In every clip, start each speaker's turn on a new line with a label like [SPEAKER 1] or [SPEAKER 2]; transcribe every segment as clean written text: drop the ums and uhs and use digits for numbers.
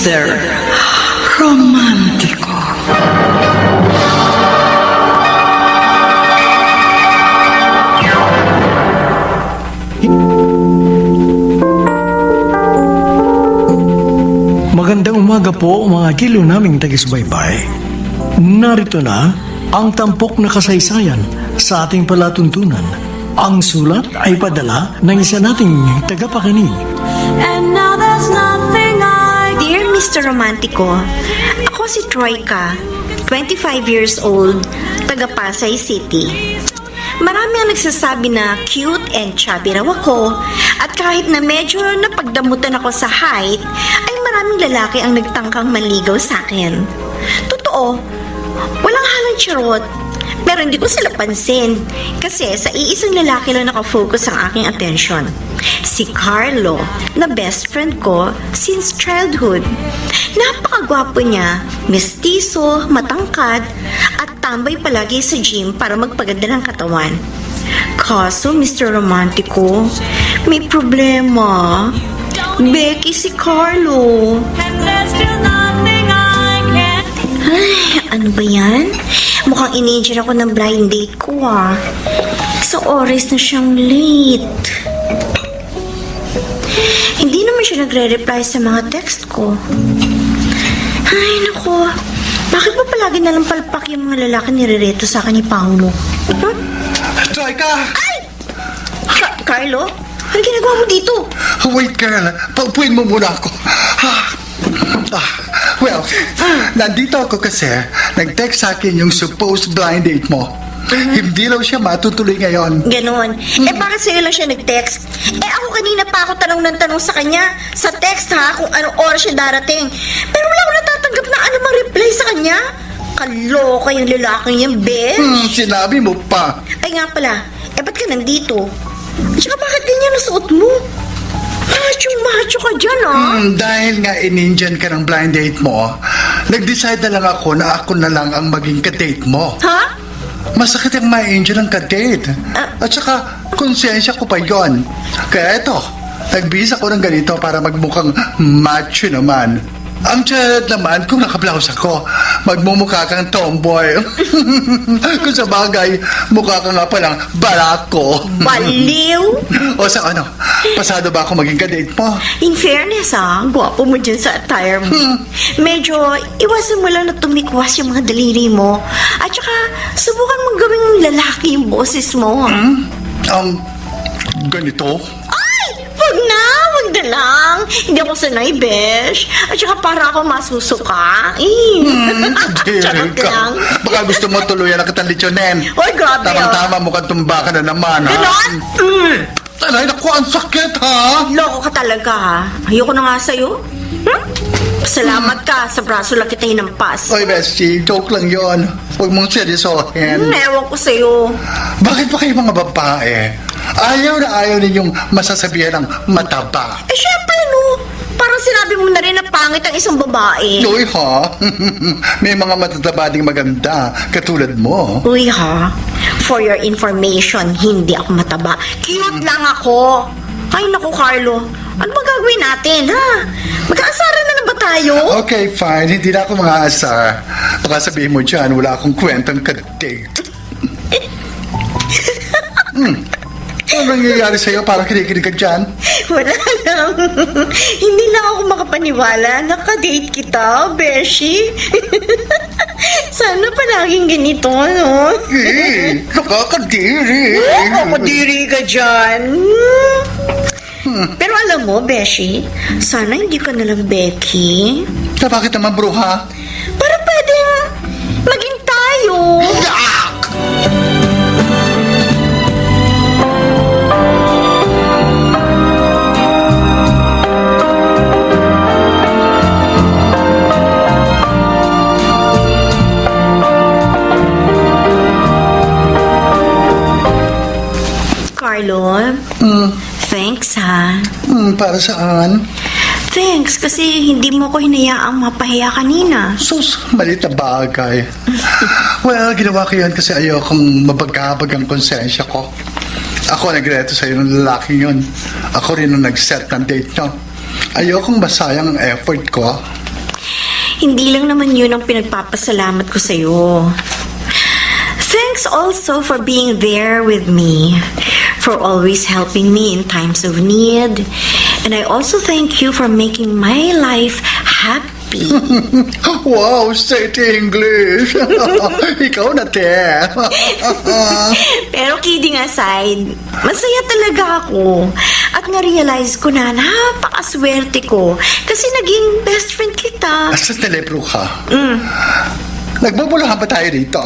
[SPEAKER 1] Mr. Romántico.
[SPEAKER 2] Magandang umaga po mga kilo naming tagisbaybay. Narito na ang tampok na kasaysayan sa ating palatuntunan. Ang sulat ay padala ng isa nating tagapakinig.
[SPEAKER 3] And now there's nothing Dear Mr. Romantico, ako si Troika, 25 years old, taga Pasay City. Marami ang nagsasabi na cute and chubby raw ako at kahit na medyo napagdamutan ako sa height, ay maraming lalaki ang nagtangkang manligaw sa akin. Totoo, walang halang charot, pero hindi ko sila pansin kasi sa iisang lalaki lang nakafocus ang aking atensyon. Si Carlo, na best friend ko since childhood. Napakagwapo niya, mestizo, matangkad, at tambay palagi sa gym para magpaganda ng katawan. Kaso, Mr. Romantico, may problema. Becky si Carlo. Ay, ano ba yan? Mukhang in-injure ako ng blind date ko Sa oras na siyang late. Hindi naman siya nagre-reply sa mga text ko. Ay, naku. Bakit ba palagi nalang palpak yung mga lalaki nirereto sa akin ni Paolo? Huh?
[SPEAKER 4] Troika!
[SPEAKER 3] Ay! Carlo? Ano ginagawa mo dito?
[SPEAKER 4] Wait, girl. Paupuin mo muna ako. Well, nandito ako kasi nag-text sa akin yung supposed blind date mo. Hindi raw siya matutuloy ngayon.
[SPEAKER 3] Ganon. Bakit sa'yo lang siya nag-text? Ako kanina pa ako tanong ng tanong sa kanya sa text kung anong oras siya darating. Pero wala ko natatanggap na anumang reply sa kanya. Kaloka yung lalaking yan, be.
[SPEAKER 4] Sinabi mo pa.
[SPEAKER 3] Ay nga pala, ba't ka nandito? At saka bakit ganyan ang suot mo? Macho ka dyan,
[SPEAKER 4] Dahil nga in-Indian ka ng blind date mo, nag-decide na lang ako na ako na lang ang maging ka-date mo.
[SPEAKER 3] Ha?
[SPEAKER 4] Masakit ang ma-injure ng ka-date. At saka, konsensya ko pa yon. Kaya eto, nagbihis ako ng ganito para magmukhang macho naman. Ang tiyan naman kung nakablouse ako, magmumukha kang tomboy. Kung sa bagay, mukha ka nga palang barako.
[SPEAKER 3] Baliw?
[SPEAKER 4] O sa ano, pasado ba ako maging ka-date mo?
[SPEAKER 3] In fairness, gwapo mo dyan sa attire mo. Medyo iwasan mo lang na tumikwas yung mga daliri mo. At saka, subukan mong gawing lalaki yung boses mo.
[SPEAKER 4] Ganito?
[SPEAKER 3] Wag na lang. Hindi ako sanay, besh. At saka para ako masusuka. Charot lang.
[SPEAKER 4] Baka gusto mo tuluyan na kitang lityonin.
[SPEAKER 3] Oy, grabe
[SPEAKER 4] Tamang-tama mukhang tumba ka na naman, ha?
[SPEAKER 3] Ganon?
[SPEAKER 4] Talay, naku, ang sakit, ha?
[SPEAKER 3] Loko ka talaga, Ayoko na nga sa'yo. Salamat ka. Sa braso lang kita hinampas.
[SPEAKER 4] Oy, Bestie, joke lang yon. Huwag mong seryosohin.
[SPEAKER 3] Ewan ko sa'yo.
[SPEAKER 4] Bakit ba kayo mga babae? Ayaw na ayaw ninyong masasabihan ng mataba.
[SPEAKER 3] Syempre, no. Parang sinabi mo na rin na pangit ang isang babae.
[SPEAKER 4] Uy, ha? May mga matataba ding maganda, katulad mo.
[SPEAKER 3] Uy, ha? For your information, hindi ako mataba. Cute lang ako. Ay, naku, Carlo. Ano ba gagawin natin, ha? Magkaasaran na ba tayo?
[SPEAKER 4] Okay, fine. Hindi na ako mga-asar. Baka sabihin mo dyan, wala akong kwentang ka-date. Ano nangyayari sa'yo? Parang kinikinig ka dyan?
[SPEAKER 3] Wala lang. Hindi lang ako makapaniwala. Nakadate kita, Beshi. Sana palaging ganito, no?
[SPEAKER 4] Nakakadiri.
[SPEAKER 3] Nakakadiri ka dyan. Pero alam mo, Beshi, sana hindi ka nalang Becky.
[SPEAKER 4] Bakit naman, bruha?
[SPEAKER 3] Para pwedeng maging tayo. Carlo, thanks ha.
[SPEAKER 4] Para saan?
[SPEAKER 3] Thanks, kasi hindi mo ko hinayaang mapahiya kanina.
[SPEAKER 4] Sus, malit na bagay. Well, ginawa ko yan kasi ayokong mabagabag ang konsensya ko. Ako nagreto sa'yo ng lalaking yun. Ako rin ang nag-set ng date nyo. Ayokong masayang ang effort ko.
[SPEAKER 3] Hindi lang naman yun ang pinagpapasalamat ko sa'yo. Thanks also for being there with me, for always helping me in times of need. And I also thank you for making my life happy.
[SPEAKER 4] Wow, straight English. Ikaw na, te.
[SPEAKER 3] Pero kidding aside, masaya talaga ako. At na-realize ko na napakaswerte ko kasi naging best friend kita.
[SPEAKER 4] Asa telebro ka? Nagbubulahan ba tayo dito?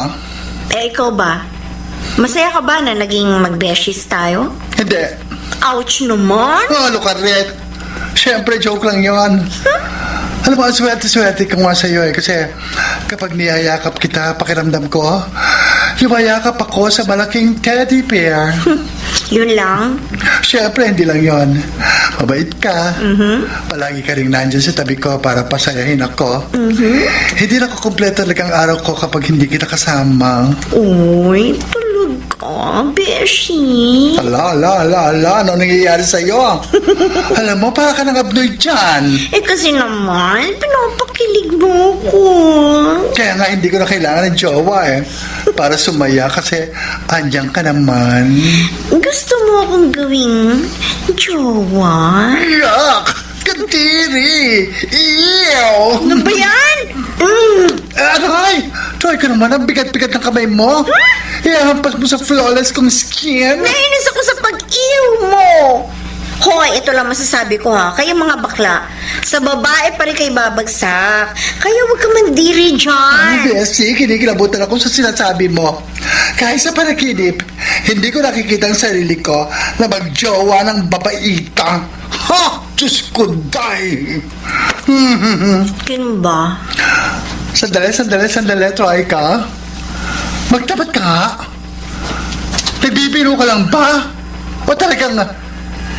[SPEAKER 3] Eh, ikaw ba? Masaya ka ba na naging mag-beshies tayo?
[SPEAKER 4] Hindi.
[SPEAKER 3] Ouch naman!
[SPEAKER 4] Oh, look at it. Siyempre, joke lang yon. Alam mo, ang swerte-swerte ko nga sa'yo kasi kapag niyayakap kita, pakiramdam ko, yumayakap ako sa malaking teddy bear.
[SPEAKER 3] Yun lang?
[SPEAKER 4] Siyempre, hindi lang yon. Mabait ka. Palagi ka rin nandyan sa tabi ko para pasayahin ako. Hindi na kukumpleto talagang araw ko kapag hindi kita kasama.
[SPEAKER 3] Uy, tulog ka, Beshi.
[SPEAKER 4] Ala, ano nangyayari sa'yo? Alam mo, para ka nang abnoy dyan.
[SPEAKER 3] Eh kasi naman, pinapakilig mo ko.
[SPEAKER 4] Kaya nga hindi ko na kailangan ng jowa para sumaya kasi andyan ka naman.
[SPEAKER 3] Gusto mo akong gawing jowa?
[SPEAKER 4] Yak! Kadiri! Ew!
[SPEAKER 3] Ano ba yan?
[SPEAKER 4] Aray! Try ka naman, ang bigat-bigat ng kamay mo. Ihampas mo sa flawless kong skin.
[SPEAKER 3] Nainis ako sa pag-iw mo. Hoy, ito lang masasabi ko ha. Kayo mga bakla, sa babae pa rin kayo babagsak. Kaya huwag ka mandiri dyan.
[SPEAKER 4] Bessie, kinikilabutan ako sa sinasabi mo. Kahit sa panaginip, hindi ko nakikita ang sarili ko na magjowa ng babaita. Ha! Diyos ko, die!
[SPEAKER 3] Ganun ba?
[SPEAKER 4] Sandali, try ka. Magtapat ka nga. Nagbibiro ka lang ba? O talagang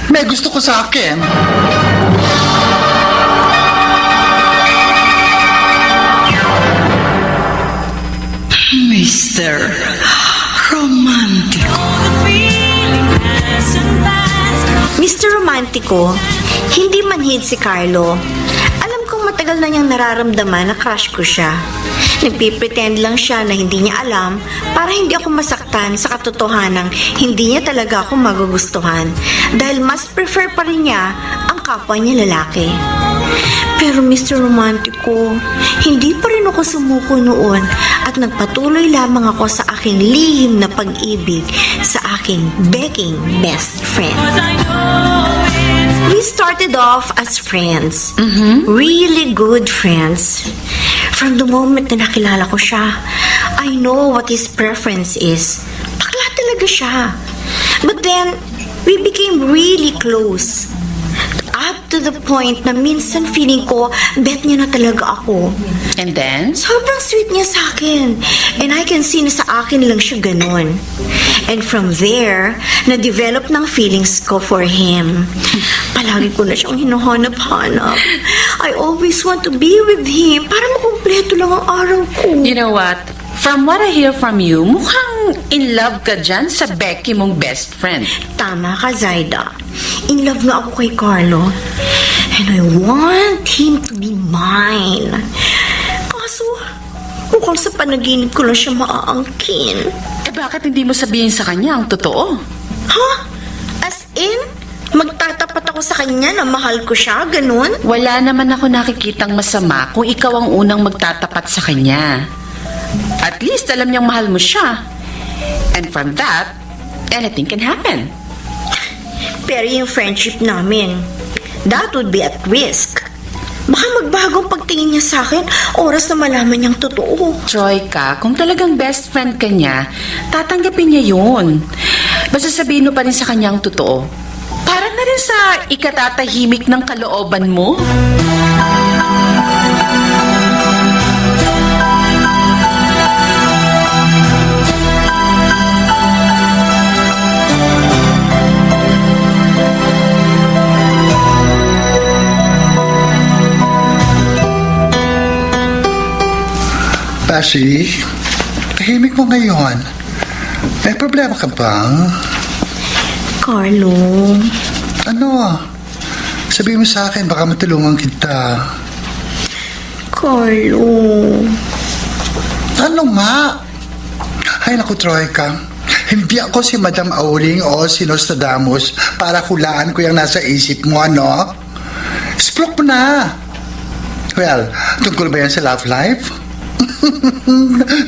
[SPEAKER 4] may gusto ko sa akin?
[SPEAKER 1] Mr. Romantico.
[SPEAKER 3] Mr. Romantico, hindi manhid si Carlo. Alam kong matagal na niyang nararamdaman na crush ko siya. Nagpipretend lang siya na hindi niya alam para hindi ako masaktan sa katotohanang hindi niya talaga ako magugustuhan dahil mas prefer pa rin niya ang kapwa niya lalaki. Pero Mr. Romantico, hindi pa rin ako sumuko noon at nagpatuloy lamang ako sa aking lihim na pag-ibig sa aking begging best friend. We started off as friends. Really good friends. From the moment na nakilala ko siya, I know what his preference is. Bakla talaga siya. But then, we became really close. Up to the point na minsan feeling ko, bet niya na talaga ako.
[SPEAKER 1] And then?
[SPEAKER 3] Sobrang sweet niya sa akin. And I can see na sa akin lang siya ganun. And from there, na-develop ng feelings ko for him. Palagi ko na siyang hinahanap-hanap. I always want to be with him para makumpleto lang ang araw ko.
[SPEAKER 1] You know what? From what I hear from you, mukhang in love ka dyan sa Becky mong best friend.
[SPEAKER 3] Tama ka, Zaida. In love na ako kay Carlo. And I want him to be mine. Kaso, mukhang sa panaginip ko lang siya maaangkin.
[SPEAKER 1] Eh bakit hindi mo sabihin sa kanya ang totoo?
[SPEAKER 3] Ha? As in? Magtatapat ako sa kanya na mahal ko siya? Ganun?
[SPEAKER 1] Wala naman ako nakikitang masama kung ikaw ang unang magtatapat sa kanya. At least alam niyang mahal mo siya. And from that, anything can happen.
[SPEAKER 3] Pero yung friendship namin, that would be at risk. Baka magbagong pagtingin niya sa akin, oras na malaman niyang totoo.
[SPEAKER 1] Troika, kung talagang best friend ka niya, tatanggapin niya yun. Basta sabihin mo pa rin sa kanya ang totoo. Para na rin sa ikatatahimik ng kalooban mo.
[SPEAKER 4] Beshi, tahimik mo ngayon. May problema ka ba?
[SPEAKER 3] Carlo,
[SPEAKER 4] Ano? Sabihin mo sa akin, baka matulungan kita.
[SPEAKER 3] Carlo.
[SPEAKER 4] Ano nga? Ay naku, Troika. Hindi ako si Madam Auring o si Nostradamus para hulaan ko yung nasa isip mo, ano? Explore mo na. Well, tungkol ba yan sa love life?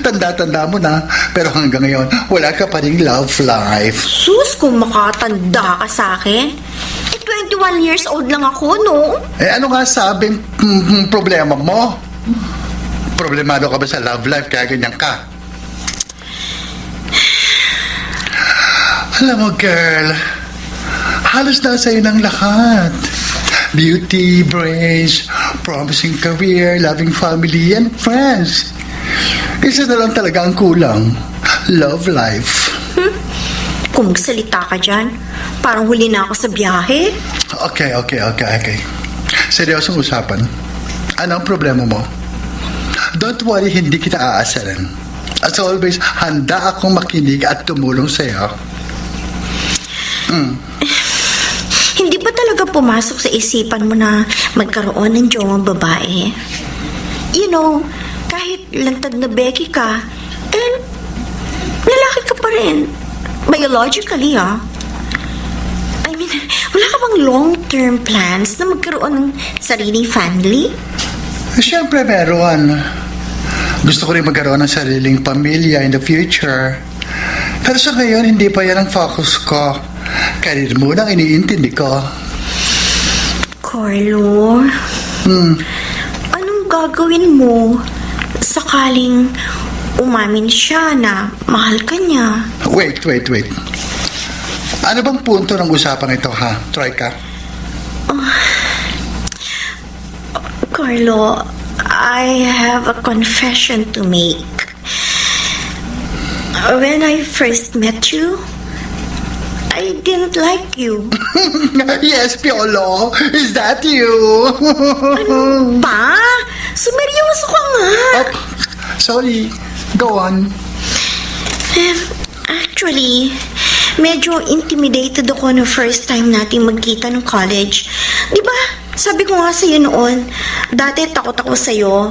[SPEAKER 4] Tanda-tanda mo na. Pero hanggang ngayon, wala ka pa ring love life.
[SPEAKER 3] Sus, kung makatanda ka sa akin. 21 years old lang ako, no?
[SPEAKER 4] Eh ano nga sabing problema mo? Problemado ka ba sa love life kaya ganyan ka? Alam mo, girl, halos na sa'yo ng lahat. Beauty, brains, promising career, loving family, and friends. Isa na lang talaga ang kulang. Love life.
[SPEAKER 3] Kung magsalita ka dyan, parang huli na ako sa biyahe.
[SPEAKER 4] Okay. Seryosong usapan. Ano ang problema mo? Don't worry, hindi kita aasaran. As always, handa akong makinig at tumulong sa'yo.
[SPEAKER 3] Hindi ba talaga pumasok sa isipan mo na magkaroon ng jowang babae? You know, kahit lantad na Becky ka, lalaki ka pa rin. Biologically, I mean, wala ka bang long-term plans na magkaroon ng sariling family?
[SPEAKER 4] Siyempre meron. Gusto ko rin magkaroon ng sariling pamilya in the future. Pero sa ngayon, hindi pa yan ang focus ko. Career muna ang iniintindi ko.
[SPEAKER 3] Carlo, anong gagawin mo sakaling umamin siya na mahal ka niya?
[SPEAKER 4] Wait. Ano bang punto ng usapang ito, ha, Troika?
[SPEAKER 3] Carlo, I have a confession to make. When I first met you, I didn't like you.
[SPEAKER 4] Yes, Piolo. Is that you?
[SPEAKER 3] Pa? Sumeryoso ka nga.
[SPEAKER 4] Oh, sorry. Go on.
[SPEAKER 3] Actually, medyo intimidated ako no first time natin magkita ng college. Di ba? Sabi ko nga sa'yo noon, dati takot ako sa'yo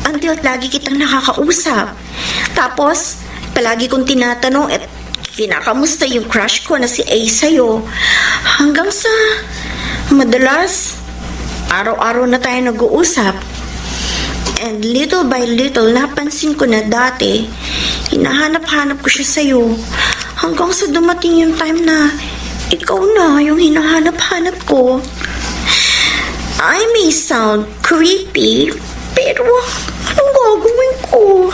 [SPEAKER 3] until lagi kitang nakakausap. Tapos, palagi kong tinatanong at kinakamusta yung crush ko na si A sa'yo. Hanggang sa madalas, araw-araw na tayo nag-uusap. And little by little, napansin ko na dati, hinahanap-hanap ko siya sa'yo. Hanggang sa dumating yung time na ikaw na yung hinahanap-hanap ko. I may sound creepy, pero anong gagawin ko?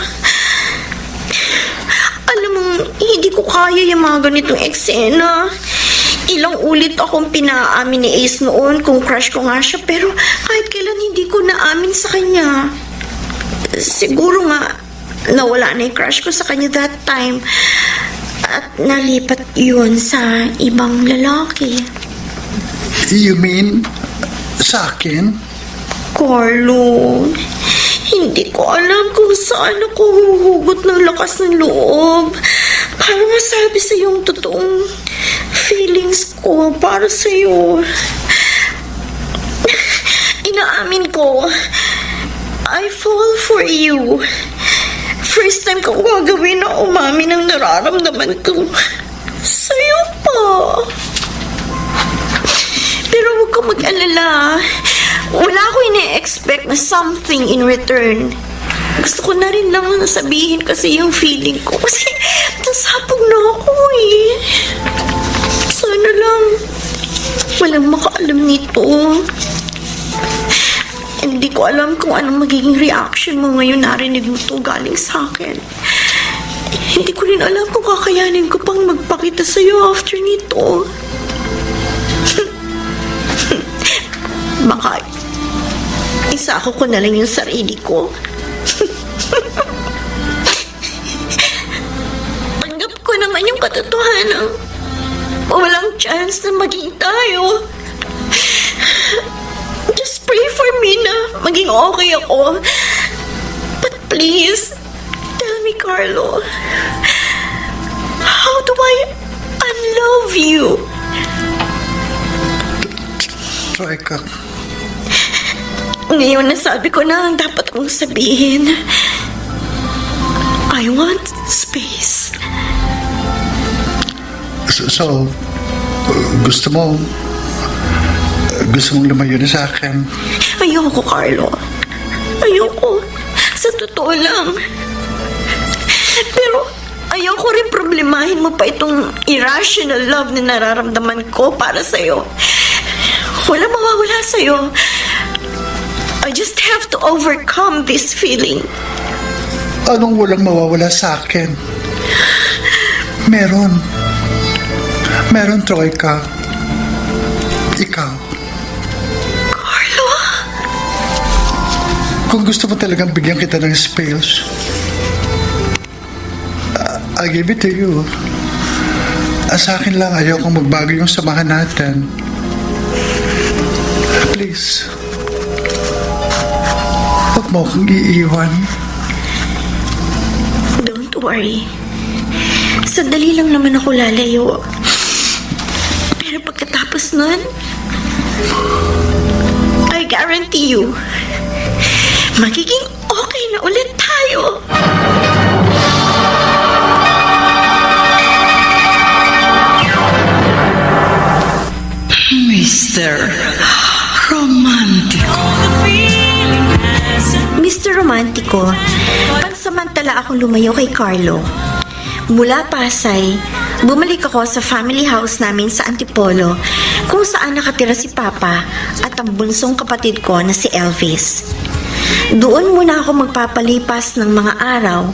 [SPEAKER 3] Alam mo, hindi ko kaya yung mga ganitong eksena. Ilang ulit akong pinaamin ni Ace noon kung crush ko nga siya, pero kahit kailan hindi ko naamin sa kanya. Siguro nga, nawala na yung crush ko sa kanya that time. At nalipat yun sa ibang lalaki.
[SPEAKER 4] You mean sa akin?
[SPEAKER 3] Carlo, hindi ko alam kung saan ako huhugot ng lakas ng loob para masabi sa yung totoong feelings ko para sa iyo. Inaamin ko, I fall for you. First time kong gagawin na umamin ng nararamdaman ko sa'yo pa. Pero huwag ka mag-alala. Wala ko ine-expect na something in return. Gusto ko na rin lang sabihin kasi yung feeling ko. Kasi nasabog na ako eh. Sana lang walang makaalam nito. Hindi ko alam kung anong magiging reaction mo ngayon narinig mo to galing sa akin. Hindi ko rin alam kung kakayanin ko pang magpakita sa'yo after nito. Baka isa ko na lang yung sarili ko. Tanggap ko naman yung katotohanan. Walang chance na maging tayo. Just pray for me na maging okay ako. But please, tell me, Carlo, how do I unlove you?
[SPEAKER 4] Troika.
[SPEAKER 3] Ngayon nasabi ko na ang dapat kong sabihin. I want space.
[SPEAKER 4] So, gusto mong lumayo na sa akin?
[SPEAKER 3] Ayoko, Carlo. Ayoko. Sa totoo lang. Pero ayoko rin problemahin mo pa itong irrational love na nararamdaman ko para sa'yo. Walang mawawala sa'yo. I just have to overcome this feeling.
[SPEAKER 4] Anong walang mawawala sa akin? Meron, Troika. Ikaw.
[SPEAKER 3] Carlo?
[SPEAKER 4] Kung gusto mo talagang bigyan kita ng space, I'll give it to you. Sa akin lang, ayokong magbago yung samahan natin. Please. Huwag mo akong iiwan.
[SPEAKER 3] Don't worry. Sandali lang naman ako lalayo. Pero pagkatapos nun, I guarantee you, magiging okay na ulit tayo.
[SPEAKER 5] Mr. Romantico.
[SPEAKER 3] Mr. Romantico, pansamantala akong lumayo kay Carlo. Mula Pasay, bumalik ako sa family house namin sa Antipolo kung saan nakatira si Papa at ang bunsong kapatid ko na si Elvis. Doon muna ako magpapalipas ng mga araw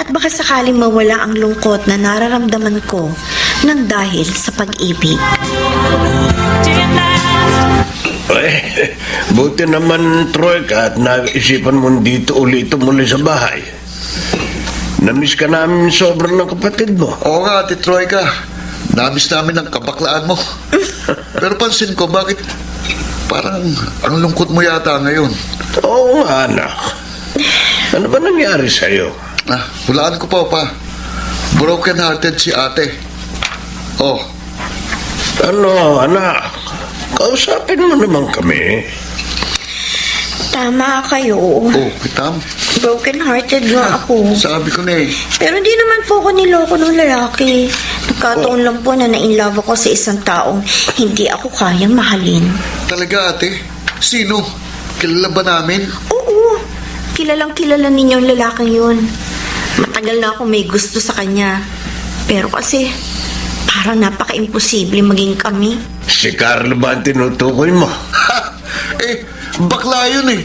[SPEAKER 3] at baka sakaling mawala ang lungkot na nararamdaman ko nang dahil sa pag-ibig.
[SPEAKER 6] Buti naman, Troika, at naisipan mo dito ulit muli sa bahay. Namiss ka namin sobrang ng kapatid mo.
[SPEAKER 7] Oo nga, Ate Troika. Namiss namin ang kabaklaan mo. Pero pansin ko, bakit parang ang lungkot mo yata ngayon?
[SPEAKER 6] Oo nga, anak. Ano ba nangyari sa'yo?
[SPEAKER 7] Hulaan ko pa. Broken-hearted si ate. Oh,
[SPEAKER 6] Ano, anak? Kausapin mo naman kami.
[SPEAKER 3] Tama kayo.
[SPEAKER 7] Kitam.
[SPEAKER 3] Broken-hearted nga ako.
[SPEAKER 7] Sabi ko na eh.
[SPEAKER 3] Pero hindi naman po ako niloko ng lalaki. Nagkataon lang po na na-inlove ako sa isang taong hindi ako kayang mahalin.
[SPEAKER 7] Talaga, ate? Sino? Kilala ba namin?
[SPEAKER 3] Oo, kilalang kilala ninyo ang lalaking yun. Matagal na ako may gusto sa kanya. Pero kasi, parang napaka-imposible maging kami.
[SPEAKER 6] Si Carlo ba ang tinutukoy mo?
[SPEAKER 7] Bakla yun eh.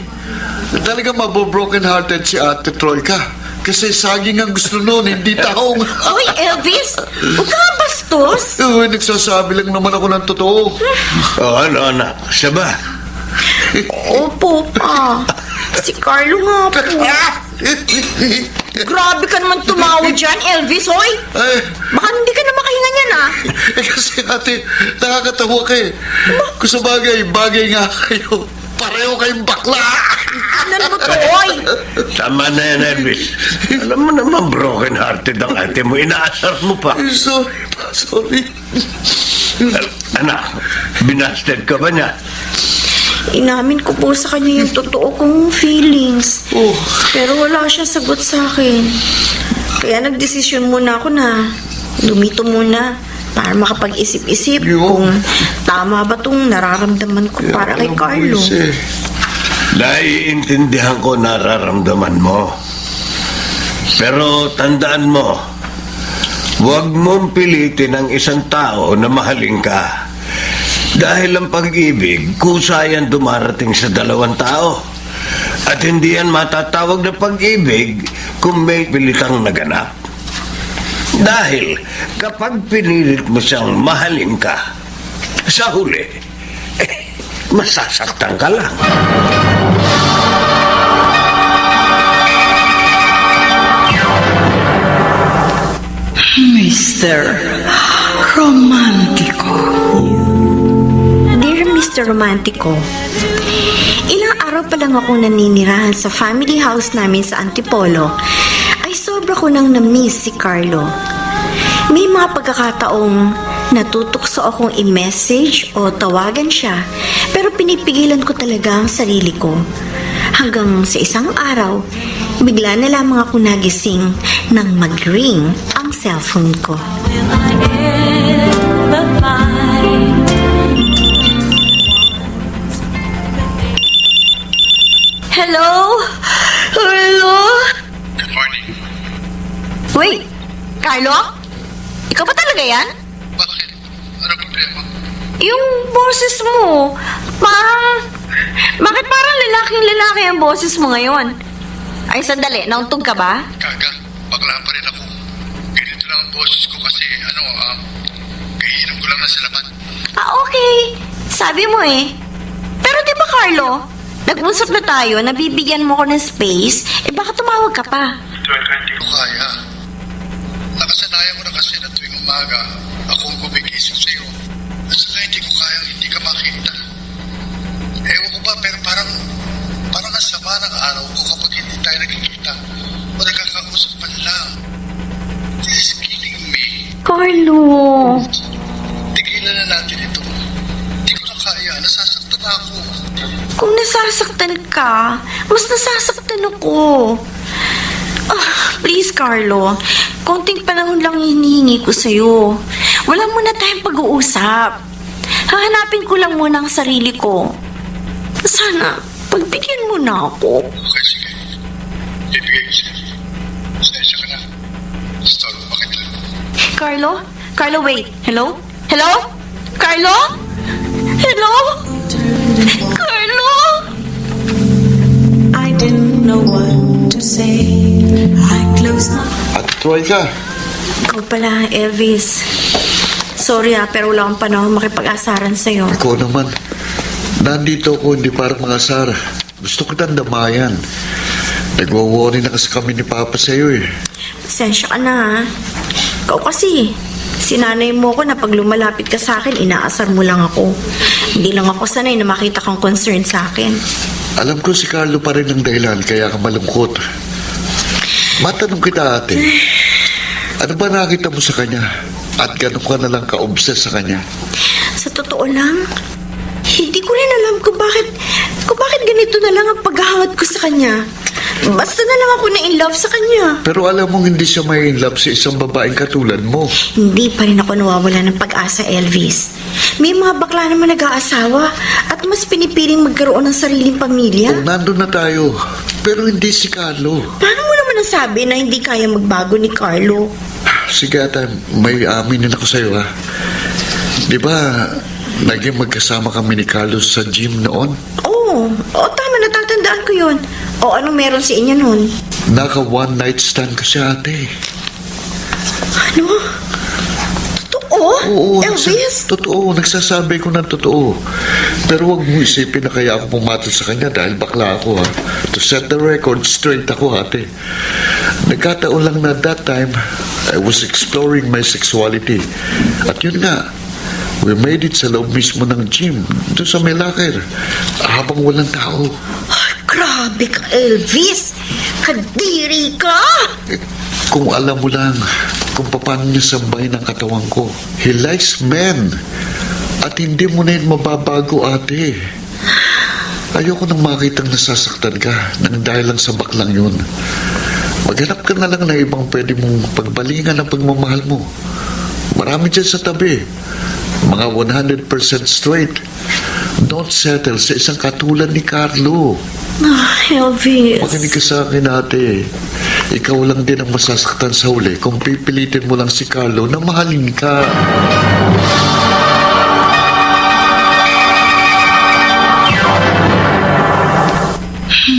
[SPEAKER 7] Talaga mabobroken-hearted si Ate Troika. Kasi saging ang gusto noon, hindi taong.
[SPEAKER 3] Hoy, Elvis! Huwag ka nga bastos!
[SPEAKER 7] Nagsasabi lang naman ako ng totoo.
[SPEAKER 6] Ano, anak? Siya ba?
[SPEAKER 3] Opo, pa. Si Carlo nga po. Grabe ka naman tumawa dyan, Elvis, hoy! Baka hindi ka na makahinga niyan, ah.
[SPEAKER 7] Kasi ate, nakakatawa ka eh. Kung sa bagay nga kayo. Pareho kayong bakla.
[SPEAKER 3] Ano mo to, hoy?
[SPEAKER 6] Tama na yan, Elvis. Alam mo naman, broken-hearted ang ate mo. Inaasar mo pa.
[SPEAKER 7] Sorry.
[SPEAKER 6] Anak, binasted ka ba niya?
[SPEAKER 3] Inamin ko po sa kanya yung totoo kong feelings. Pero wala siya sagot sa akin. Kaya nagdesisyon muna ako na lumito muna para makapag-isip-isip kung tama ba itong nararamdaman ko para kay Carlo.
[SPEAKER 6] Naiintindihan ko nararamdaman mo. Pero tandaan mo, huwag mong pilitin ang isang tao na mahalin ka. Dahil ang pag-ibig, kusa yan dumarating sa dalawang tao. At hindi yan matatawag na pag-ibig kung may pilitang naganap. Dahil kapag pinilit mo siyang mahalin ka, sa huli, masasaktan ka lang.
[SPEAKER 5] Mr. Romantico.
[SPEAKER 3] Dear Mr. Romantico, ilang araw pa lang ako naninirahan sa family house namin sa Antipolo ay sobra ko nang na-miss si Carlo. May mga pagkakataong Natutokso akong i-message o tawagan siya, pero pinipigilan ko talaga ang sarili ko. Hanggang sa isang araw, bigla na lamang ako nagising nang mag-ring ang cellphone ko. Hello? Hello?
[SPEAKER 7] Good morning.
[SPEAKER 3] Wait, Carlo? Ikaw ba talaga yan?
[SPEAKER 7] Bakit? Ano problema?
[SPEAKER 3] Yung boses mo, bakit parang lalaking-lalaki ang boses mo ngayon? Ay, sandali, nauntog ka ba?
[SPEAKER 7] Kaga, bakla pa rin ako. Ganito lang ang boses ko kasi, kaiinom ko lang na sa laman.
[SPEAKER 3] Ah, okay. Sabi mo eh. Pero di ba, Carlo? Nag-usap na tayo, nabibigyan mo ko ng space, baka tumawag ka pa.
[SPEAKER 7] Hindi ko kaya. Nakasanayan ko na kasi na tuwing umaga, ako ang gumigising sa'yo. At saka hindi ko kaya hindi ka makita. Ewan ko ba, pero parang ang sama ng araw ko kapag hindi tayo nagkikita o nagkakausap pa lang. This is killing me.
[SPEAKER 3] Carlo!
[SPEAKER 7] Tigilan na natin ito. Hindi ko na kaya. Nasasaktan ako.
[SPEAKER 3] Kung nasasaktan ka, mas nasasaktan ako. Please, Carlo. Konting panahon lang hinihingi ko sa'yo. Wala muna tayong pag-uusap. Hahanapin ko lang muna ang sarili ko. Sana, pagbigyan mo na ako.
[SPEAKER 7] Okay, sige. Ibigay ko sa'yo. Sensya ka na. Start mo bakit lang.
[SPEAKER 3] Carlo? Carlo, wait. Hello? Hello? Carlo? Hello? Carlo?
[SPEAKER 5] I didn't know what to say. I closed my
[SPEAKER 7] At Troy ka.
[SPEAKER 3] Ikaw pala, Elvis. Sorry pero wala akong panahon makipag-asaran sa'yo.
[SPEAKER 7] Ikaw naman. Nandito ako hindi para mga Sara. Gusto ko damayan. Nagwa-worry na kasi kami ni Papa sa'yo eh.
[SPEAKER 3] Pasensya ka na ha. Ikaw kasi, sinanay mo ko na pag lumalapit ka sa akin, inaasar mo lang ako. Hindi lang ako sanay na makita kang concern sa akin.
[SPEAKER 7] Alam ko si Carlo pa rin ang dahilan kaya ka malungkot. Matanong kita ate, ano ba nakita mo sa kanya? At gano'n ka na lang ka-obsess sa kanya?
[SPEAKER 3] Sa totoo lang, hindi ko rin alam kung bakit ganito na lang ang paghahangat ko sa kanya. Basta na lang ako na-in-love sa kanya.
[SPEAKER 7] Pero alam mong hindi siya may in love sa isang babaeng katulad mo.
[SPEAKER 3] Hindi pa rin ako nawawala ng pag-asa, Elvis. May mga bakla naman nag-aasawa at mas pinipiling magkaroon ng sariling pamilya.
[SPEAKER 7] Kung nandun na tayo, pero hindi si Carlo.
[SPEAKER 3] Paano mo naman nasabi na hindi kaya magbago ni Carlo?
[SPEAKER 7] Sige ate, may aminin ako sa'yo ha. Di ba, naging magkasama kami ni Carlo sa gym noon?
[SPEAKER 3] Oo, tama, natatandaan ko yun. O anong meron sa inyo nun?
[SPEAKER 7] Naka one night stand ko siya ate.
[SPEAKER 3] Ano? Totoo?
[SPEAKER 7] Oo,
[SPEAKER 3] Elvis?
[SPEAKER 7] totoo, nagsasabi ko ng totoo. Pero wag mo isipin na kaya ako pumatol sa kanya dahil bakla ako ha. To set the record straight ako ate. Nagkataon lang na that time, I was exploring my sexuality. At yun nga, we made it sa loob mismo ng gym, doon sa may locker, habang walang tao.
[SPEAKER 3] Ay, grabe ka, Elvis! Kadiri ka!
[SPEAKER 7] Kung alam mo lang kung paano niya sambahin ang katawan ko. He likes men. At hindi mo na yun mababago, ate. Ayoko nang makitang nasasaktan ka nang dahil lang sa baklang yun. Maghanap ka na lang na ibang pwede mong pagbalingan ang pagmamahal mo. Marami dyan sa tabi. Mga 100% straight. Don't settle sa isang katulad ni Carlo.
[SPEAKER 3] Elvis.
[SPEAKER 7] Makinig ka sa akin, ate. Ikaw lang din ang masasaktan sa huli kung pipilitin mo lang si Carlo na mahalin ka.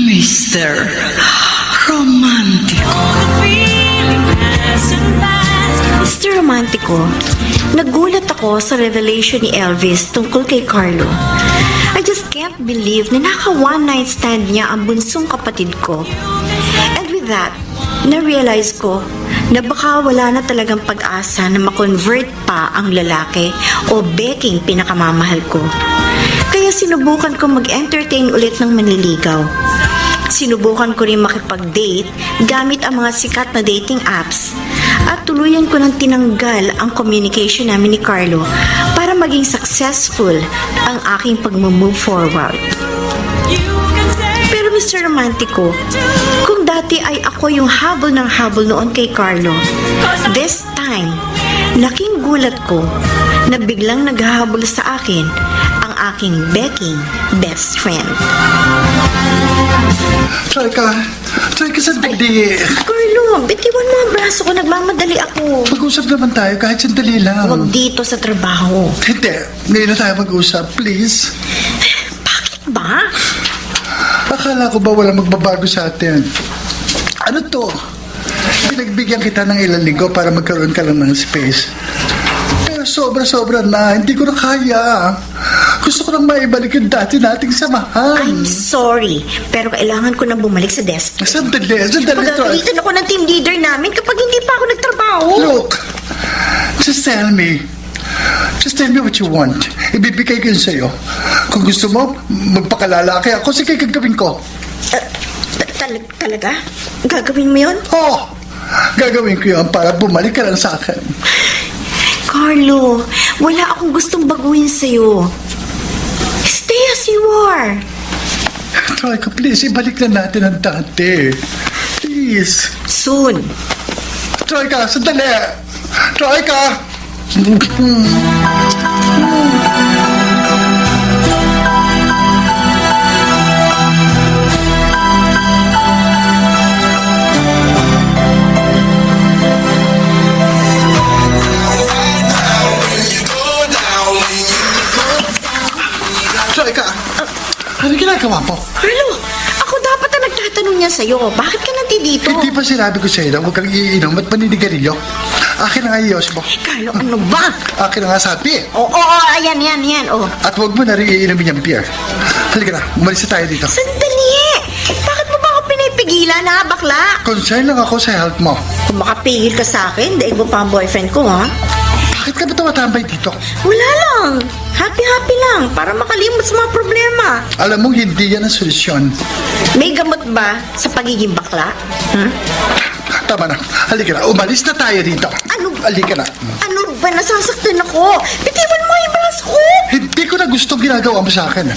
[SPEAKER 5] Mr. Romantico.
[SPEAKER 3] Mr. Romantico, nagulat ako sa revelation ni Elvis tungkol kay Carlo. I just can't believe na naka-one night stand niya ang bunsong kapatid ko. And with that, na-realize ko na baka wala na talagang pag-asa na makonvert pa ang lalaki o beking pinakamamahal ko. Kaya sinubukan ko mag-entertain ulit ng manliligaw. Sinubukan ko rin makipag-date gamit ang mga sikat na dating apps at tuluyan ko nang tinanggal ang communication namin ni Carlo para maging successful ang aking pag-move forward. Pero Mr. Romantico, kung dati ay ako yung habol ng habol noon kay Carlo, this time, laking gulat ko na biglang naghahabol sa akin ang aking beking best friend.
[SPEAKER 4] Troika, sandali.
[SPEAKER 3] Carlo, bitiwan mo ang braso ko, nagmamadali ako.
[SPEAKER 4] Mag-usap naman tayo kahit sandali lang.
[SPEAKER 3] Huwag dito sa trabaho.
[SPEAKER 4] Hindi, ngayon na tayo mag-usap, please.
[SPEAKER 3] Bakit ba?
[SPEAKER 4] Akala ko ba walang magbabago sa atin? Ano to? Pinagbigyan kita ng ilang linggo para magkaroon ka lang ng space. Pero sobra-sobra na, hindi ko na kaya. Gusto ko lang maibalik yung dati nating samahan.
[SPEAKER 3] I'm sorry, pero kailangan ko na bumalik sa desk.
[SPEAKER 4] Sandali, Troy.
[SPEAKER 3] Pagagalitan ako ng team leader namin kapag hindi pa ako nagtrabaho.
[SPEAKER 4] Look, just tell me. Just tell me what you want. Ibibigay ko yun sa'yo. Kung gusto mo, magpakalalaki ako, sige gagawin ko.
[SPEAKER 3] Talaga? Gagawin mo yun?
[SPEAKER 4] Oo, gagawin ko yun para bumalik ka lang sa akin.
[SPEAKER 3] Carlo, wala akong gustong baguhin sa'yo. Stay as you are.
[SPEAKER 4] Troy, please, ibalik na natin ang dati. Please.
[SPEAKER 3] Soon.
[SPEAKER 4] Troy ka, sandali. Troy ka. Troy ka. Ano ginagawa mo?
[SPEAKER 3] Carlo, ako dapat ang nagtatanong niya sa'yo. Bakit ka nandito?
[SPEAKER 4] Hindi pa sinabi ko sa'yo na huwag kang iinom at maninigarilyo. Akin na nga iyos mo.
[SPEAKER 3] Carlo, ano ba?
[SPEAKER 4] Akin na nga sabi.
[SPEAKER 3] Oo, ayan, oh.
[SPEAKER 4] At huwag mo na rin iinumin yung beer. Halika na, umalis na tayo dito.
[SPEAKER 3] Sandali! Bakit mo ba ako pinipigilan, ha, bakla?
[SPEAKER 4] Concern lang ako sa health mo.
[SPEAKER 3] Kung makapigil ka sa akin, daig mo pa ang boyfriend ko, ha?
[SPEAKER 4] Bakit ka ba tumatambay dito?
[SPEAKER 3] Wala lang. Happy-happy lang para makalimot sa mga problema.
[SPEAKER 4] Alam mong hindi yan ang solusyon.
[SPEAKER 3] May gamot ba sa pagiging bakla? Hmm?
[SPEAKER 4] Tama na. Halika na. Umalis na tayo dito.
[SPEAKER 3] Ano?
[SPEAKER 4] Halika na.
[SPEAKER 3] Ano ba? Nasasaktan ako. Bitiwan mo yung braso ko.
[SPEAKER 4] Hindi ko na gustong ginagawa mo sa akin.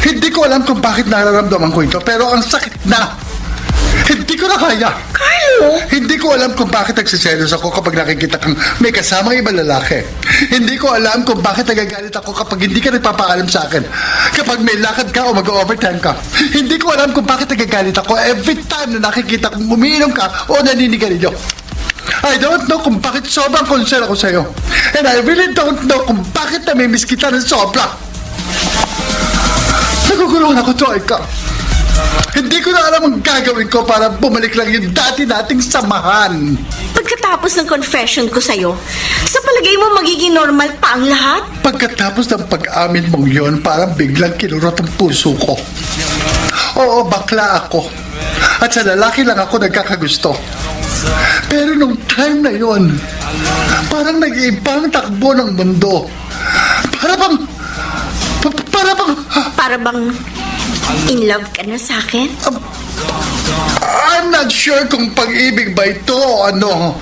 [SPEAKER 4] Hindi ko alam kung bakit nararamdaman ko ito, pero ang sakit na. Hindi ko na kaya.
[SPEAKER 3] Carlo!
[SPEAKER 4] Hindi ko alam kung bakit nagsiselos ako kapag nakikita kang may kasamang ibang lalaki. Hindi ko alam kung bakit nagagalit ako kapag hindi ka nagpapaalam sa akin. Kapag may lakad ka o mag-overtime ka. Hindi ko alam kung bakit nagagalit ako every time na nakikita kong umiinom ka o naninigarilyo. I don't know kung bakit sobrang concern ako sa'yo. And I really don't know kung bakit namimiss kita ng sobra. Nagugulungan ako, Troika. Hindi ko na alam ang gagawin ko para bumalik lang yung dati nating samahan.
[SPEAKER 3] Pagkatapos ng confession ko sa'yo, sa palagay mo magiging normal pa ang lahat?
[SPEAKER 4] Pagkatapos ng pag-amin mong yon, parang biglang kinurot ang puso ko. Oo, bakla ako. At sa lalaki lang ako nagkakagusto. Pero nung time na yon, parang nag-iibang takbo ng mundo. Para bang
[SPEAKER 3] in love ka na sa akin?
[SPEAKER 4] I'm not sure kung pag-ibig ba ito o ano.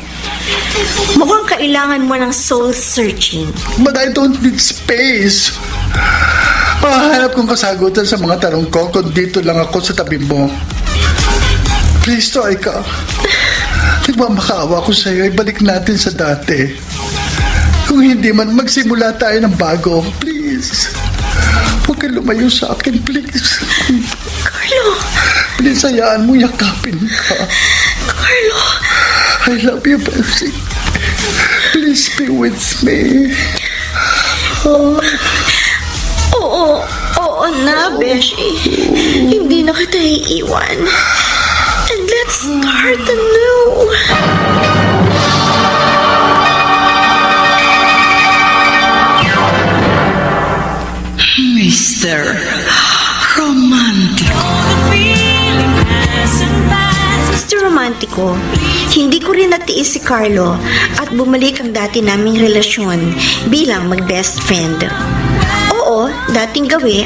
[SPEAKER 3] Mukhang kailangan mo ng soul searching.
[SPEAKER 4] But I don't need space. Mahanap kong kasagutan sa mga tanong ko kung dito lang ako sa tabi mo. Please, Troika. Nagmamakaawa ko sa'yo. Ibalik natin sa dati. Kung hindi man, magsimula tayo ng bago. Please. Huwag kang lumayo sa akin, please.
[SPEAKER 3] Carlo!
[SPEAKER 4] Please, hayaan mo yakapin ka.
[SPEAKER 3] Carlo!
[SPEAKER 4] I love you, Bessie. Please be with me.
[SPEAKER 3] Oo na, Beshi. Hindi na kita iiwan. And let's start anew.
[SPEAKER 5] Mr. Romantico.
[SPEAKER 3] Mr. Romantico, hindi ko rin natiis si Carlo at bumalik ang dati naming relasyon bilang mag-best friend. Oo, dating gawi,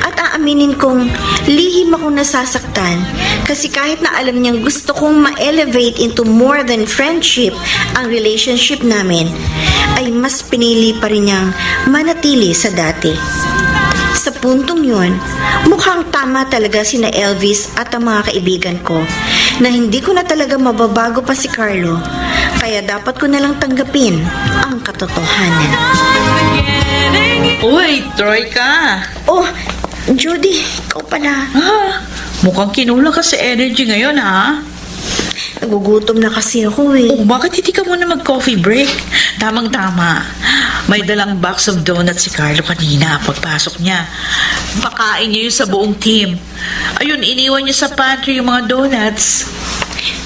[SPEAKER 3] At aaminin kong lihim akong nasasaktan kasi kahit na alam niyang gusto kong ma-elevate into more than friendship ang relationship namin, ay mas pinili pa rin niyang manatili sa dati. Sa puntong yun, mukhang tama talaga sina Elvis at ang mga kaibigan ko na hindi ko na talaga mababago pa si Carlo, kaya dapat ko nalang tanggapin ang katotohanan.
[SPEAKER 8] Uy, Troika!
[SPEAKER 3] Oh, Judy, ikaw pala.
[SPEAKER 8] Mukhang kinulang ka sa energy ngayon, ha?
[SPEAKER 3] Nagugutom na kasi ako eh.
[SPEAKER 8] Oh, bakit hindi ka muna mag-coffee break? Tamang-tama. May dalang box of donuts si Carlo kanina pagpasok niya. Pakain niya yun sa buong team. Ayun, iniwan niya sa pantry yung mga donuts.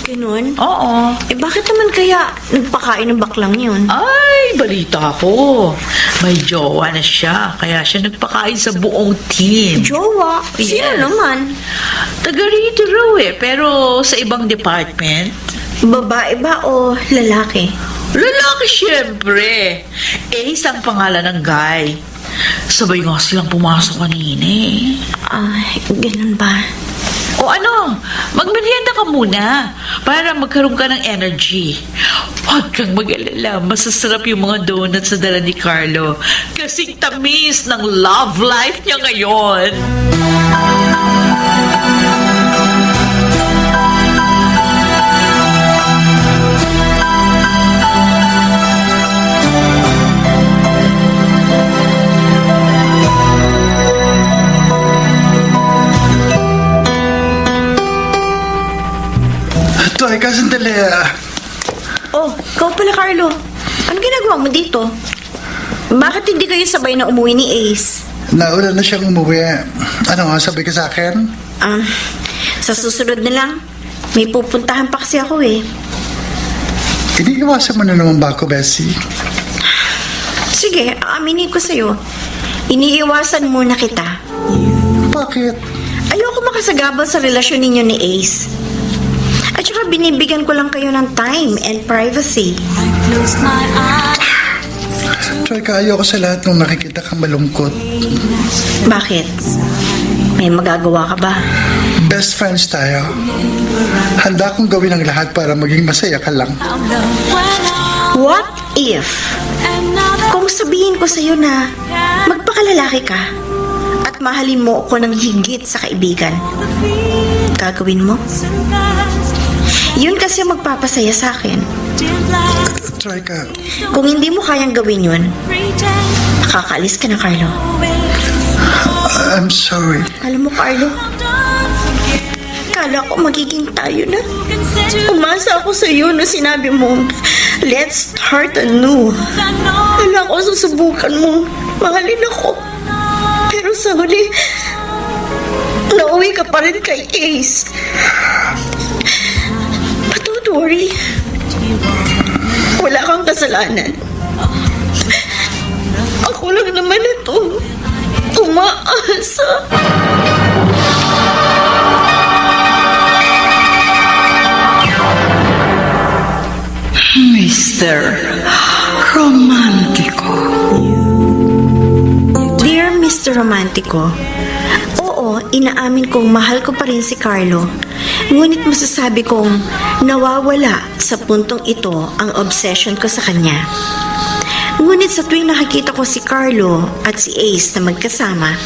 [SPEAKER 3] Ganun?
[SPEAKER 8] Oo.
[SPEAKER 3] Eh bakit naman kaya nagpakain ng baklang yun?
[SPEAKER 8] Ay, balita ko. May jowa na siya, kaya siya nagpakain sa buong team.
[SPEAKER 3] Jowa? Sino
[SPEAKER 8] Yes.
[SPEAKER 3] naman?
[SPEAKER 8] Taga rito raw pero sa ibang department.
[SPEAKER 3] Babae ba o lalaki?
[SPEAKER 8] Lalaki siyempre. Ace ang pangalan ng guy. Sabay nga silang pumasok kanina eh.
[SPEAKER 3] Ay, ganun ba?
[SPEAKER 8] O ano, magmerienda ka muna para magkaroon ka ng energy. Huwag kang mag-alala, masasarap yung mga donuts sa dala ni Carlo. Kasing tamis ng love life niya ngayon.
[SPEAKER 4] Troika, sandali.
[SPEAKER 3] Oh, ikaw pala, Carlo. Ano ginagawa mo dito? Bakit hindi kayo sabay na umuwi ni Ace?
[SPEAKER 4] Nauna na siyang umuwi. Ano nga, sabi ka sa akin?
[SPEAKER 3] Sa susunod na lang, may pupuntahan pa kasi ako eh.
[SPEAKER 4] Iniiwasan mo na naman ba ako, Bessie?
[SPEAKER 3] Sige, aaminin ko sa'yo. Iniiwasan muna kita.
[SPEAKER 4] Bakit?
[SPEAKER 3] Ayoko makasagabal sa relasyon ninyo ni Ace. At saka binibigyan ko lang kayo ng time and privacy.
[SPEAKER 4] Troika, ayoko sa lahat nung nakikita kang malungkot.
[SPEAKER 3] Bakit? May magagawa ka ba?
[SPEAKER 4] Best friends tayo. Handa kong gawin ang lahat para maging masaya ka lang.
[SPEAKER 3] What if kung sabihin ko sa'yo na magpakalalaki ka at mahalin mo ako ng higit sa kaibigan? Gagawin mo? Yun kasi ang magpapasaya sa akin.
[SPEAKER 4] Troika,
[SPEAKER 3] Kung hindi mo kayang gawin yun, makakaalis ka na, Carlo.
[SPEAKER 4] I'm sorry.
[SPEAKER 3] Alam mo, Carlo, kala ko magiging tayo na. Umasa ako sa iyo na sinabi mo, let's start anew. Kala ko susubukan mo, mahalin ako. Pero sa huli, nauwi ka pa rin kay Ace. But don't worry, wala kang kasalanan. Ako lang naman ito. Umaasa.
[SPEAKER 8] Mr. Romantico.
[SPEAKER 3] Dear Mr. Romantico, oo, inaamin kong mahal ko pa rin si Carlo. Ngunit masasabi kong nawawala sa puntong ito ang obsession ko sa kanya. Ngunit sa tuwing nakikita ko si Carlo at si Ace na magkasama,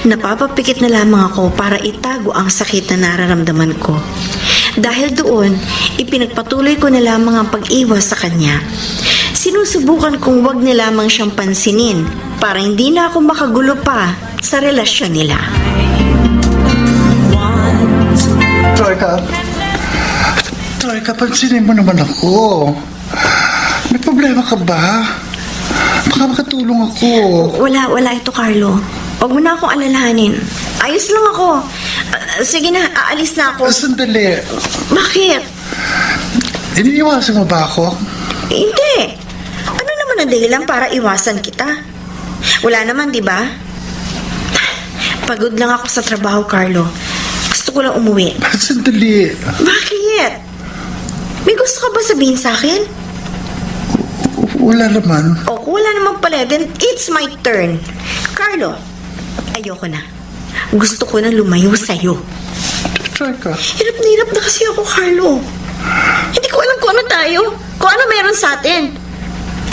[SPEAKER 3] napapapikit na lamang ako para itago ang sakit na nararamdaman ko. Dahil doon, ipinagpatuloy ko na lamang ang pag-iwas sa kanya. Sinusubukan kong wag na lamang siyang pansinin para hindi na ako makagulo pa sa relasyon nila.
[SPEAKER 4] Troika, pansinin mo naman ako. May problema ka ba? Baka makatulong ako.
[SPEAKER 3] Wala ito, Carlo. Huwag mo na akong alalahanin. Ayos lang ako. Sige na, aalis na ako.
[SPEAKER 4] Sandali.
[SPEAKER 3] Bakit?
[SPEAKER 4] Iniiwasan mo ba ako?
[SPEAKER 3] Hindi. Ano naman ang dahilan para iwasan kita? Wala naman, di ba? Pagod lang ako sa trabaho, Carlo. Gusto ko lang umuwi.
[SPEAKER 4] Sandali.
[SPEAKER 3] Bakit? May gusto ka ba sabihin sa akin?
[SPEAKER 4] Wala naman.
[SPEAKER 3] O kung wala naman pala, then it's my turn. Carlo, ayoko na. Gusto ko na lumayo sa'yo.
[SPEAKER 4] Troika,
[SPEAKER 3] Hirap na hirap na kasi ako, Carlo. Hindi ko alam kung ano tayo. Kung ano meron sa atin.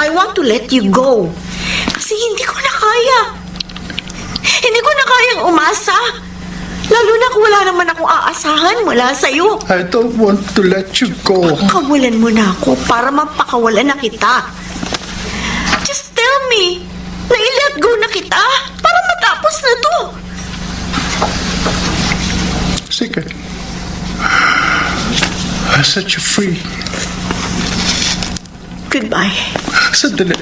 [SPEAKER 3] I want to let you go. Kasi hindi ko na kaya. Hindi ko na kayang umasa. Lalo na kung wala naman akong aasahan mula sa'yo.
[SPEAKER 4] I don't want to let you go.
[SPEAKER 3] Kawalan mo na ako para mapakawalan na kita. Just tell me na i-let go na kita para matapos na to.
[SPEAKER 4] Sige. I'll set you free.
[SPEAKER 3] Goodbye.
[SPEAKER 4] Sandali.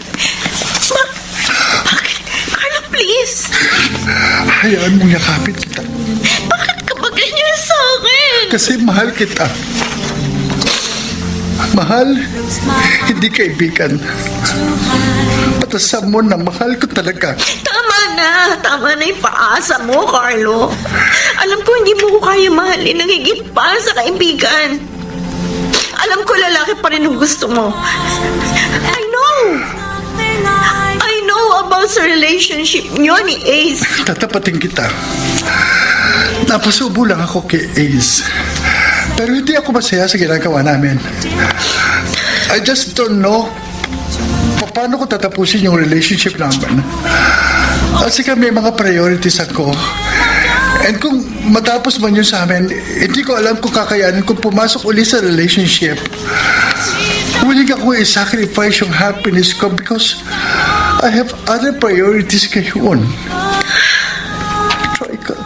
[SPEAKER 3] Bakit? Carlo, please.
[SPEAKER 4] Hayaan mong yakapin kita.
[SPEAKER 3] Bakit ka ba ganyan sa akin?
[SPEAKER 4] Kasi mahal kita. Mahal, hindi kaibigan. Patasan mo na mahal ko talaga.
[SPEAKER 3] Tama na yung paasa mo, Carlo. Alam ko hindi mo ko kaya mahalin ng higit pa sa kaibigan. Alam ko lalaki pa rin ang gusto mo. I know about sa relationship niyo ni Ace.
[SPEAKER 4] Tatapatin kita. Napasubo lang ako kay Ace. Pero hindi ako masaya sa ginagawa namin. I just don't know paano ko tatapusin yung relationship namin. Kasi may mga priorities ako. And kung matapos man yun sa amin, hindi ko alam kung kakayanin kung pumasok uli sa relationship. Willing ako i-sacrifice yung happiness ko because I have other priorities ngayon. Try ka.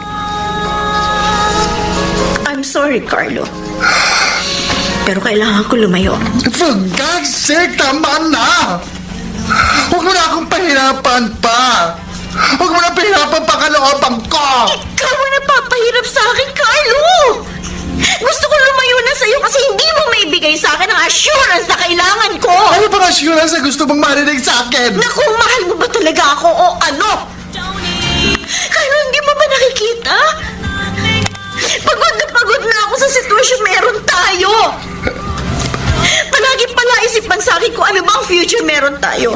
[SPEAKER 3] I'm sorry, Carlo. Pero kailangan ko lumayo.
[SPEAKER 4] For God's sake, tama na! Huwag mo na akong pahirapan pa! Huwag mo na pahirapan pa kalooban ko!
[SPEAKER 3] Ikaw ang napapahirap sa akin, Carlo! Gusto ko lumayo na sa'yo kasi hindi mo maibigay sa akin ang assurance na kailangan ko!
[SPEAKER 4] Ano bang assurance na gusto mong marinig sa akin?
[SPEAKER 3] Na kung mahal mo ba talaga ako o ano? Carlo, hindi mo ba nakikita? Pagod na ako sa sitwasyon meron tayo! Palagi pala isipan sa akin kung ano bang future meron tayo.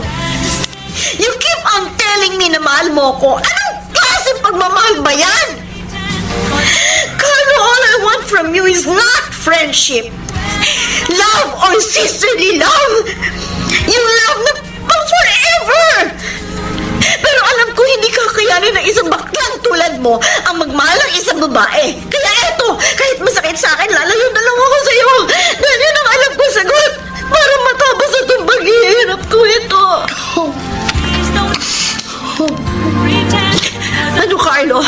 [SPEAKER 3] You keep on telling me na mahal mo ko. Anong klaseng pagmamahal ba yan? Carlo, all I want from you is not friendship. Love or sisterly love. Yung love na pang forever. Pero alam ko hindi kakayanin ng isang baklang tulad mo ang magmahal ng isang babae. Kaya eto, kahit masakit sa akin, lalayo na lang ako sa'yo. Dahil yun ang alam ko sagot para matapos itong paghihirap ko ito. Ano, Carlo?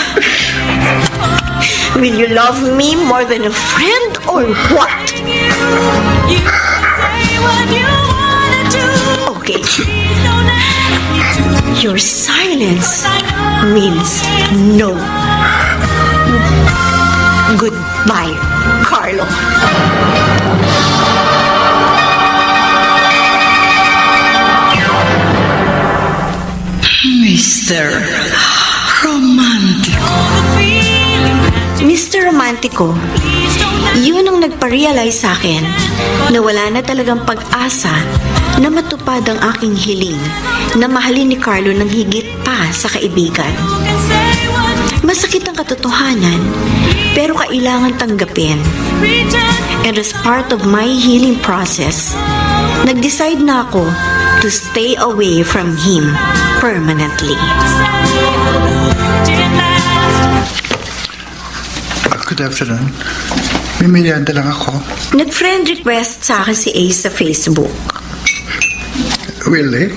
[SPEAKER 3] Will you love me more than a friend or what? Okay. Your silence means no. Goodbye, Carlo.
[SPEAKER 8] Mr. Romantico.
[SPEAKER 3] Mr. Romantico, yun ang nagpa-realize sa akin na wala na talagang pag-asa na matupad ang aking hiling na mahalin ni Carlo ng higit pa sa kaibigan. Masakit ang katotohanan, pero kailangan tanggapin. And as part of my healing process, nag-decide na ako to stay away from him permanently.
[SPEAKER 4] Good afternoon. May merienda lang ako.
[SPEAKER 3] Nag-friend request sa akin si Ace sa Facebook.
[SPEAKER 4] Really?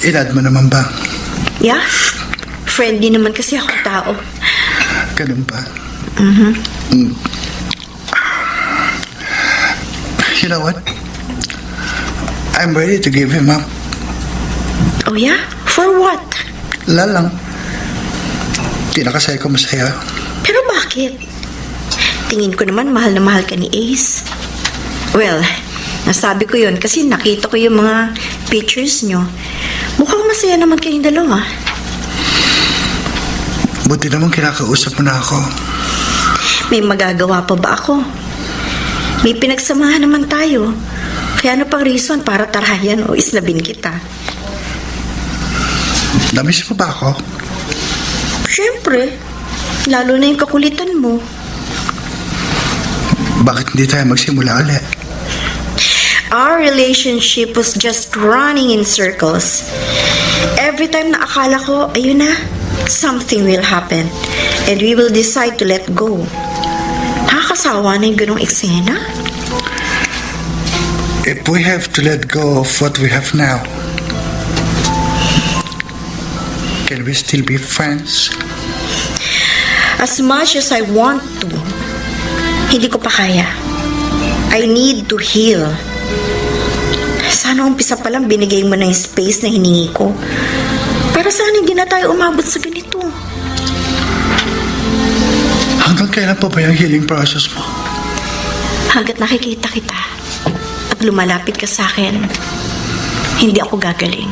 [SPEAKER 4] Inad mo naman ba?
[SPEAKER 3] Yeah? Friendly naman kasi ako tao.
[SPEAKER 4] Ganun ba? You know what? I'm ready to give him up.
[SPEAKER 3] Oh yeah? For what?
[SPEAKER 4] Lalang. Di na kasi ako masaya.
[SPEAKER 3] Pero bakit? Tingin ko naman mahal na mahal ka ni Ace. Well, nasabi ko yun kasi nakita ko yung mga pictures nyo. Mukhang masaya naman kayong dalawa.
[SPEAKER 4] Buti naman kinakausap mo na ako.
[SPEAKER 3] May magagawa pa ba ako? May pinagsamahan naman tayo. Kaya ano pang reason para tarayan o islabin kita?
[SPEAKER 4] Namiss mo ba ako?
[SPEAKER 3] Siyempre. Siyempre, lalo na yung kakulitan mo.
[SPEAKER 4] Bakit hindi tayo magsimula ulit?
[SPEAKER 3] Our relationship was just running in circles. Every time na akala ko, ayun na, something will happen. And we will decide to let go. Nakakasawa na yung ganong eksena.
[SPEAKER 4] If we have to let go of what we have now, can we still be friends?
[SPEAKER 3] As much as I want to, hindi ko pa kaya. I need to heal. Sana umpisa pa lang binigay mo na yung space na hiningi ko. Pero sana hindi na tayo umabot sa ganito.
[SPEAKER 4] Hanggang kailan pa ba yung healing process mo?
[SPEAKER 3] Hanggat nakikita kita at lumalapit ka sa akin, hindi ako gagaling.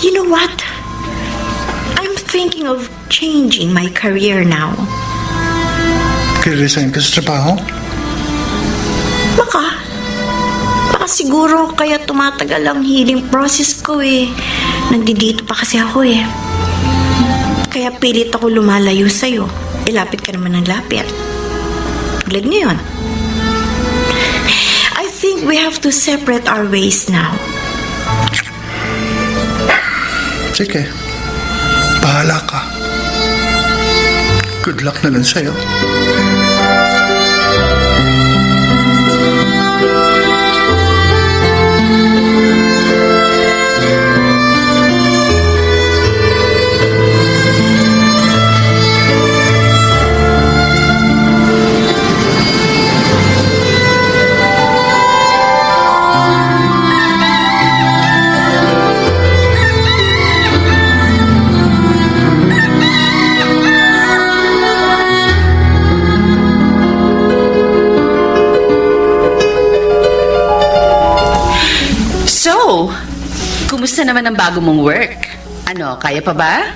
[SPEAKER 3] You know what? I'm thinking of changing my career now.
[SPEAKER 4] Kire-resign ka sa trabaho?
[SPEAKER 3] Baka siguro kaya tumatagal ang healing process ko eh. Nandito pa kasi ako eh. Kaya pilit ako lumalayo sa'yo. Ilapit ka naman ng lapit. Tulad ngayon. I think we have to separate our ways now.
[SPEAKER 4] Sige. Bahala ka. Good luck na lang sa'yo.
[SPEAKER 1] Kumusta naman ang bago mong work? Ano, kaya pa ba?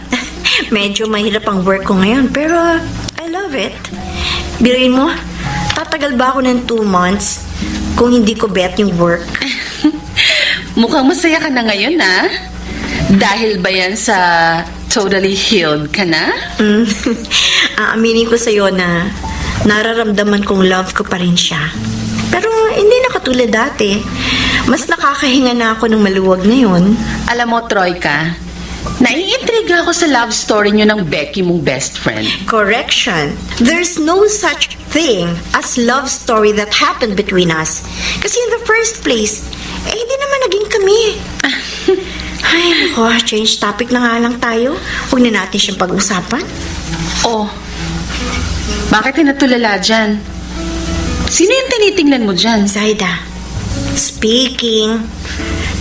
[SPEAKER 3] Medyo mahirap ang work ko ngayon, pero I love it. Biruin mo, tatagal ba ako ng 2 months kung hindi ko bet yung work?
[SPEAKER 1] Mukhang masaya ka na ngayon, ha? Dahil ba yan sa totally healed ka na?
[SPEAKER 3] Aaminin ko sa'yo na nararamdaman kong love ko pa rin siya. Pero hindi na katulad dati. Mas nakakahinga na ako ng maluwag ngayon.
[SPEAKER 1] Alam mo, Troika, naiintriga ako sa love story niyo ng Becky mong best friend.
[SPEAKER 3] Correction. There's no such thing as love story that happened between us. Kasi in the first place, hindi naman naging kami. Ay, nako, change topic na nga lang tayo. Huwag na natin siyang pag-usapan.
[SPEAKER 1] Oh, bakit tinatulala dyan? Sino yung tinitingnan mo dyan?
[SPEAKER 3] Zaida, speaking,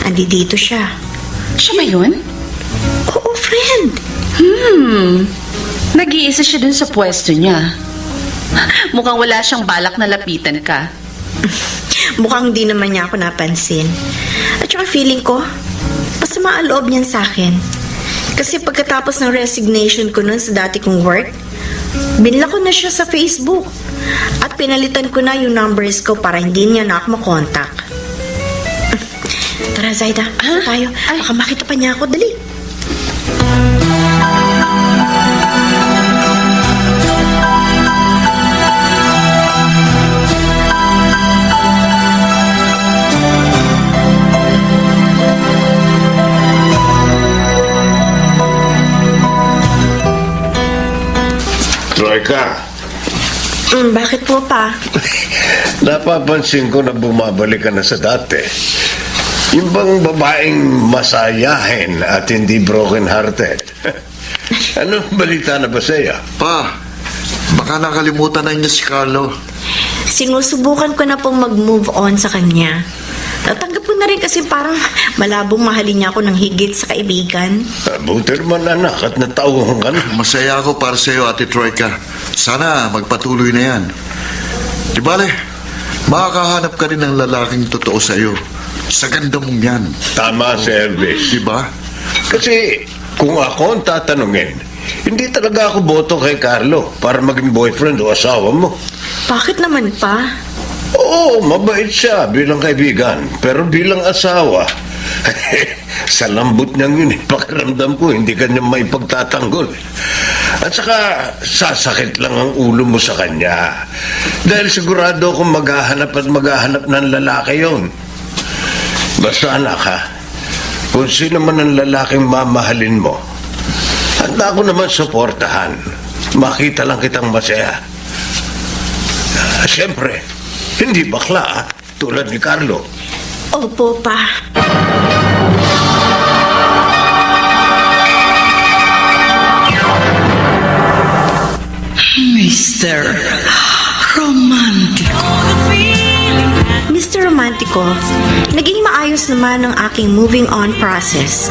[SPEAKER 3] andito siya.
[SPEAKER 1] Siya ba yun?
[SPEAKER 3] Oo, friend.
[SPEAKER 1] Nag-iisa siya dun sa pwesto niya. Mukhang wala siyang balak na lapitan ka.
[SPEAKER 3] Mukhang di naman niya ako napansin. At saka feeling ko, masama ang loob niyan sa akin. Kasi pagkatapos ng resignation ko nun sa dati kong work, binila ko na siya sa Facebook. At pinalitan ko na yung numbers ko para hindi niya na ako makontak. Tara, Zaida. Tayo. Baka makita pa niya ako. Dali.
[SPEAKER 6] Troika,
[SPEAKER 3] Bakit po pa?
[SPEAKER 6] napapansin ko na bumabalik ka na sa dati. Yung bang babaeng masayahin at hindi broken-hearted? Anong balita na ba sa'yo?
[SPEAKER 7] Pa, baka nakalimutan na niya si Carlo.
[SPEAKER 3] Sinusubukan ko na pong mag-move on sa kanya. Natanggap ko na rin kasi parang malabong mahalin niya ako ng higit sa kaibigan.
[SPEAKER 6] Buti naman anak at natauhan ka na.
[SPEAKER 7] Masaya ako para sa iyo, Ate Troika. Sana magpatuloy na yan. Di bale, makakahanap ka rin ng lalaking totoo sa iyo. Sa ganda mong yan.
[SPEAKER 6] Tama si Elvis.
[SPEAKER 7] Di ba?
[SPEAKER 6] Kasi kung ako ang tatanungin, hindi talaga ako boto kay Carlo para maging boyfriend o asawa mo.
[SPEAKER 3] Bakit naman pa?
[SPEAKER 6] Oo, mabait siya bilang kaibigan. Pero bilang asawa, sa lambot niyang yun, pakiramdam ko, hindi ka niya may pagtatanggol. At saka, sasakit lang ang ulo mo sa kanya. Dahil sigurado akong maghahanap ng lalaki yon. Basta anak ha, kung sino man ang lalaking mamahalin mo, handa ko naman suportahan. Makita lang kitang masaya. Siyempre, hindi bakla tulad ni Carlo.
[SPEAKER 3] Opo, pa.
[SPEAKER 8] Mr. Romantico.
[SPEAKER 3] Mr. Romantico, naging maayos naman ang aking moving on process.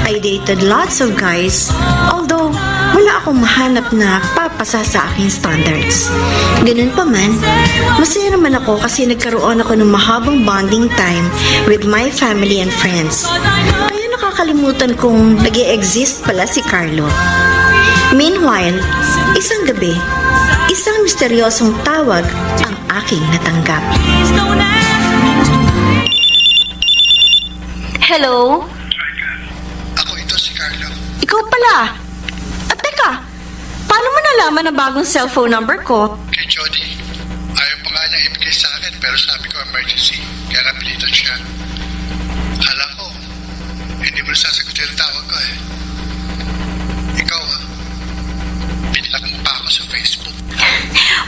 [SPEAKER 3] I dated lots of guys, although wala akong mahanap na papasa sa aking standards. Ganun pa man, masaya naman ako kasi nagkaroon ako ng mahabang bonding time with my family and friends. Kaya nakakalimutan kong nag-e-exist pala si Carlo. Meanwhile, isang gabi, isang misteryosong tawag ang aking natanggap. Hello?
[SPEAKER 4] Ako ito si Carlo.
[SPEAKER 3] Ikaw pala? At teka, paano mo nalaman na bagong cellphone number ko?
[SPEAKER 4] Kay Jody. Ayaw pa nga niya ibigay sa akin pero sabi ko emergency. Kaya napilitan siya. Akala ko, hindi mo nasasagutin ang tawag ko eh. Ikaw pinilak mo pa ako sa Facebook.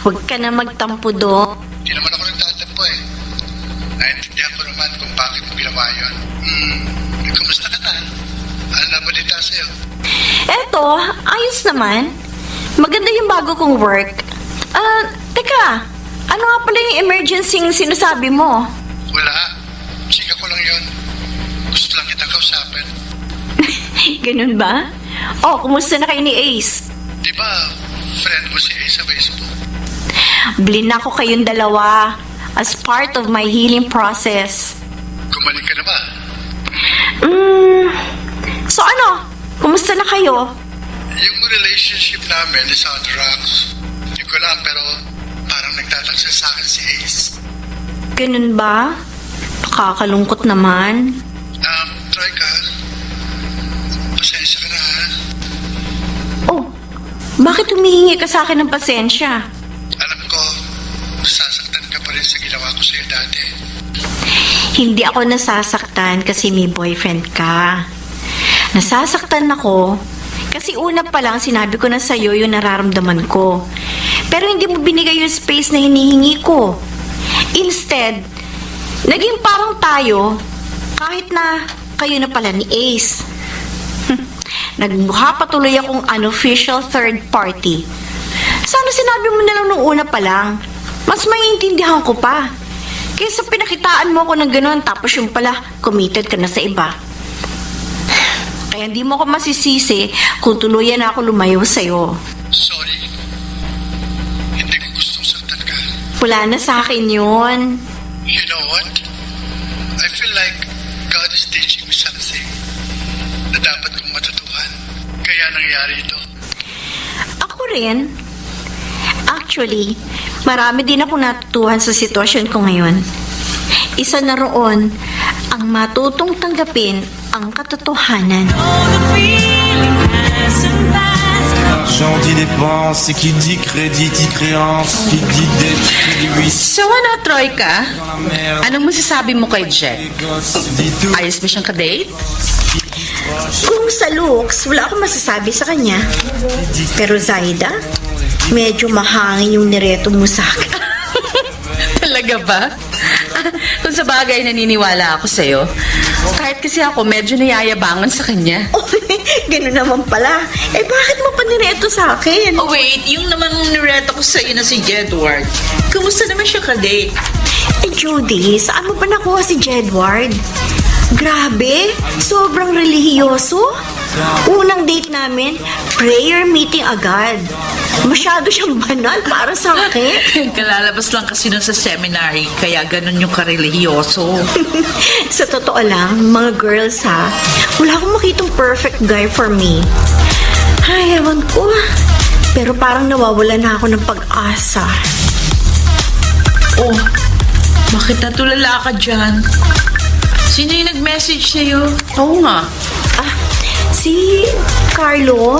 [SPEAKER 3] Huwag ka na magtampo do.
[SPEAKER 4] Hindi naman ako nagtatampo eh. Naintindihan ko naman kung bakit mo ginawa yun. Kumusta ka na? Ano na balita sa'yo?
[SPEAKER 3] Eto, ayos naman. Maganda yung bago kong work. Teka, ano nga pala yung emergency sinasabi mo?
[SPEAKER 4] Wala. Sika ko lang yun. Gusto lang kitang kausapin.
[SPEAKER 3] Ganun ba? Oh, kumusta na kayo ni Ace?
[SPEAKER 4] Di ba, friend mo si Ace sa Facebook?
[SPEAKER 3] Blina ko kayong dalawa as part of my healing process.
[SPEAKER 4] Gumaling ka na ba?
[SPEAKER 3] So ano? Kumusta na kayo?
[SPEAKER 4] Yung relationship namin is on the rocks. Hindi ko lang, pero parang nagtataksil sa akin si Ace.
[SPEAKER 3] Ganun ba? Nakakalungkot naman.
[SPEAKER 4] Try ka. Pasensya ka na ha.
[SPEAKER 3] Oh, bakit humihingi ka sa akin ng pasensya?
[SPEAKER 4] Alam ko, sasaktan ka pa rin sa ginawa ko sa'yo dati.
[SPEAKER 3] Hindi ako nasasaktan kasi may boyfriend ka. Nasasaktan ako kasi una pa lang sinabi ko na sa'yo yung nararamdaman ko. Pero hindi mo binigay yung space na hinihingi ko. Instead, naging parang tayo kahit na kayo na pala ni Ace. Nagmukha patuloy akong unofficial third party. Sana sinabi mo na lang nung una pa lang. Mas maiintindihan ko pa. Kaysa pinakitaan mo ako ng gano'n tapos yung pala committed ka na sa iba. Kaya hindi mo ako masisisi kung tuluyan na ako lumayo sa'yo.
[SPEAKER 4] Sorry. Hindi ko gustong saktan ka.
[SPEAKER 3] Wala na sa akin yun.
[SPEAKER 4] You know what? I feel like God is teaching me something na dapat kong matutuhan. Kaya nangyari ito.
[SPEAKER 3] Ako rin. Actually, marami din akong natutuhan sa sitwasyon ko ngayon. Isa na roon ang matutong tanggapin ang katotohanan.
[SPEAKER 9] L'argent dit dépense, et qui dit crédit dit créance, qui dit dette dit oui.
[SPEAKER 1] So ano, Troika?
[SPEAKER 9] Dans la merde,
[SPEAKER 1] Anong masasabi mo kay Jack?
[SPEAKER 9] les gosses dit tout.
[SPEAKER 1] Ayos ba siyang kadate?
[SPEAKER 3] Kung sa looks, wala akong masasabi sa kanya. Pero Zaida, medyo mahangin yung nireto mo sa akin.
[SPEAKER 1] Talaga ba? Kung sa bagay naniniwala ako sa'yo. Kahit kasi ako medyo nayayabangan sa kanya.
[SPEAKER 3] Oh, ganun naman pala. Eh, bakit mo pa nireto sa akin?
[SPEAKER 8] Oh wait, yung namang nireto ko sa'yo na si Jedward. Kumusta naman siya ka-date?
[SPEAKER 3] Eh, Judy, saan mo ba nakuha si Jedward? Grabe, sobrang relihiyoso. Unang date namin, prayer meeting agad. Masyado siyang banal para sa akin.
[SPEAKER 8] Kalalabas lang kasi nun sa seminary, kaya ganun yung karelihiyoso.
[SPEAKER 3] Sa totoo lang, mga girls ha, wala akong makitang perfect guy for me. Ay, ewan ko. Pero parang nawawala na ako ng pag-asa.
[SPEAKER 8] Oh, bakit natulala ka dyan? Sino yung nag-message sa'yo?
[SPEAKER 1] Oo nga.
[SPEAKER 3] Si Carlo,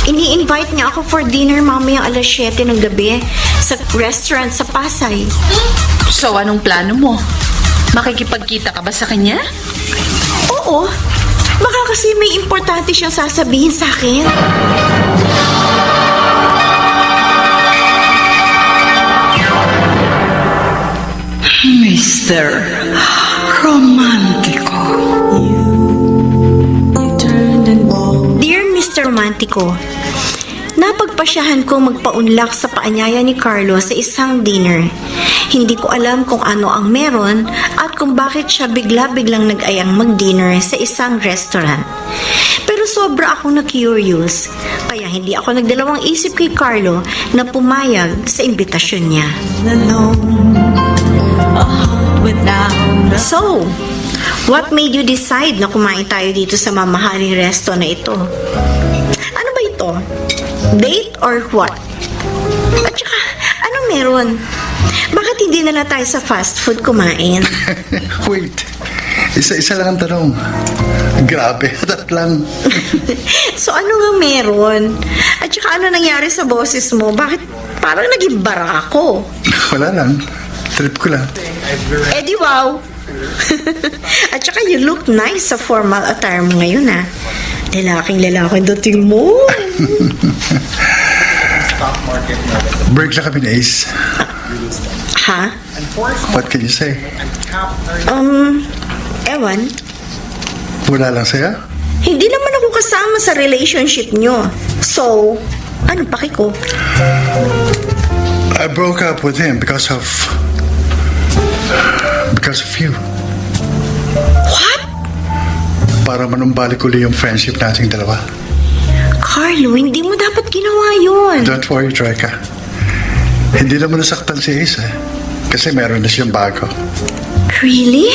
[SPEAKER 3] ini-invite niya ako for dinner mamayang alas 7 ng gabi sa restaurant sa Pasay.
[SPEAKER 1] So, anong plano mo? Makikipagkita ka ba sa kanya?
[SPEAKER 3] Oo, baka kasi may importante siyang sasabihin sa akin.
[SPEAKER 5] Mr. Romantico. You turned and walked.
[SPEAKER 3] Dear Mr. Romantico, napagpasyahan kong magpaunlak sa paanyaya ni Carlo sa isang dinner. Hindi ko alam kung ano ang meron at kung bakit siya bigla-biglang nag-ayang mag-dinner sa isang restaurant. Pero sobra akong na-curious, kaya hindi ako nagdalawang isip kay Carlo na pumayag sa imbitasyon niya.
[SPEAKER 5] Alone. A heart without a
[SPEAKER 3] So, what made you decide na kumain tayo dito sa mamahaling resto na ito? Ano ba ito? Date or what? At saka, anong meron? Bakit hindi na lang tayo sa fast food kumain?
[SPEAKER 4] Wait, isa-isa lang ang tanong. Grabe, hatat lang.
[SPEAKER 3] So, ano nga meron? At saka, ano nangyari sa boses mo? Bakit parang naging bara ako?
[SPEAKER 4] Wala lang. Trip ko lang.
[SPEAKER 3] Eh di wow! At saka, you look nice sa formal attire mo ngayon, ha? Lalaking-lalaki dating mo.
[SPEAKER 4] Break lang kami ni Ace.
[SPEAKER 3] Ha?
[SPEAKER 4] What can you say?
[SPEAKER 3] Ewan.
[SPEAKER 4] Wala lang sa'yo?
[SPEAKER 3] Hindi naman ako kasama sa relationship nyo. So, ano paki ko?
[SPEAKER 4] I broke up with him because of you.
[SPEAKER 3] What?
[SPEAKER 4] Para manumbalik uli yung friendship nating dalawa.
[SPEAKER 3] Carlo, hindi mo dapat ginawa yun.
[SPEAKER 4] Don't worry, Troika. Hindi naman nasaktan si Ace, eh. Kasi meron na siyang bago.
[SPEAKER 3] Really?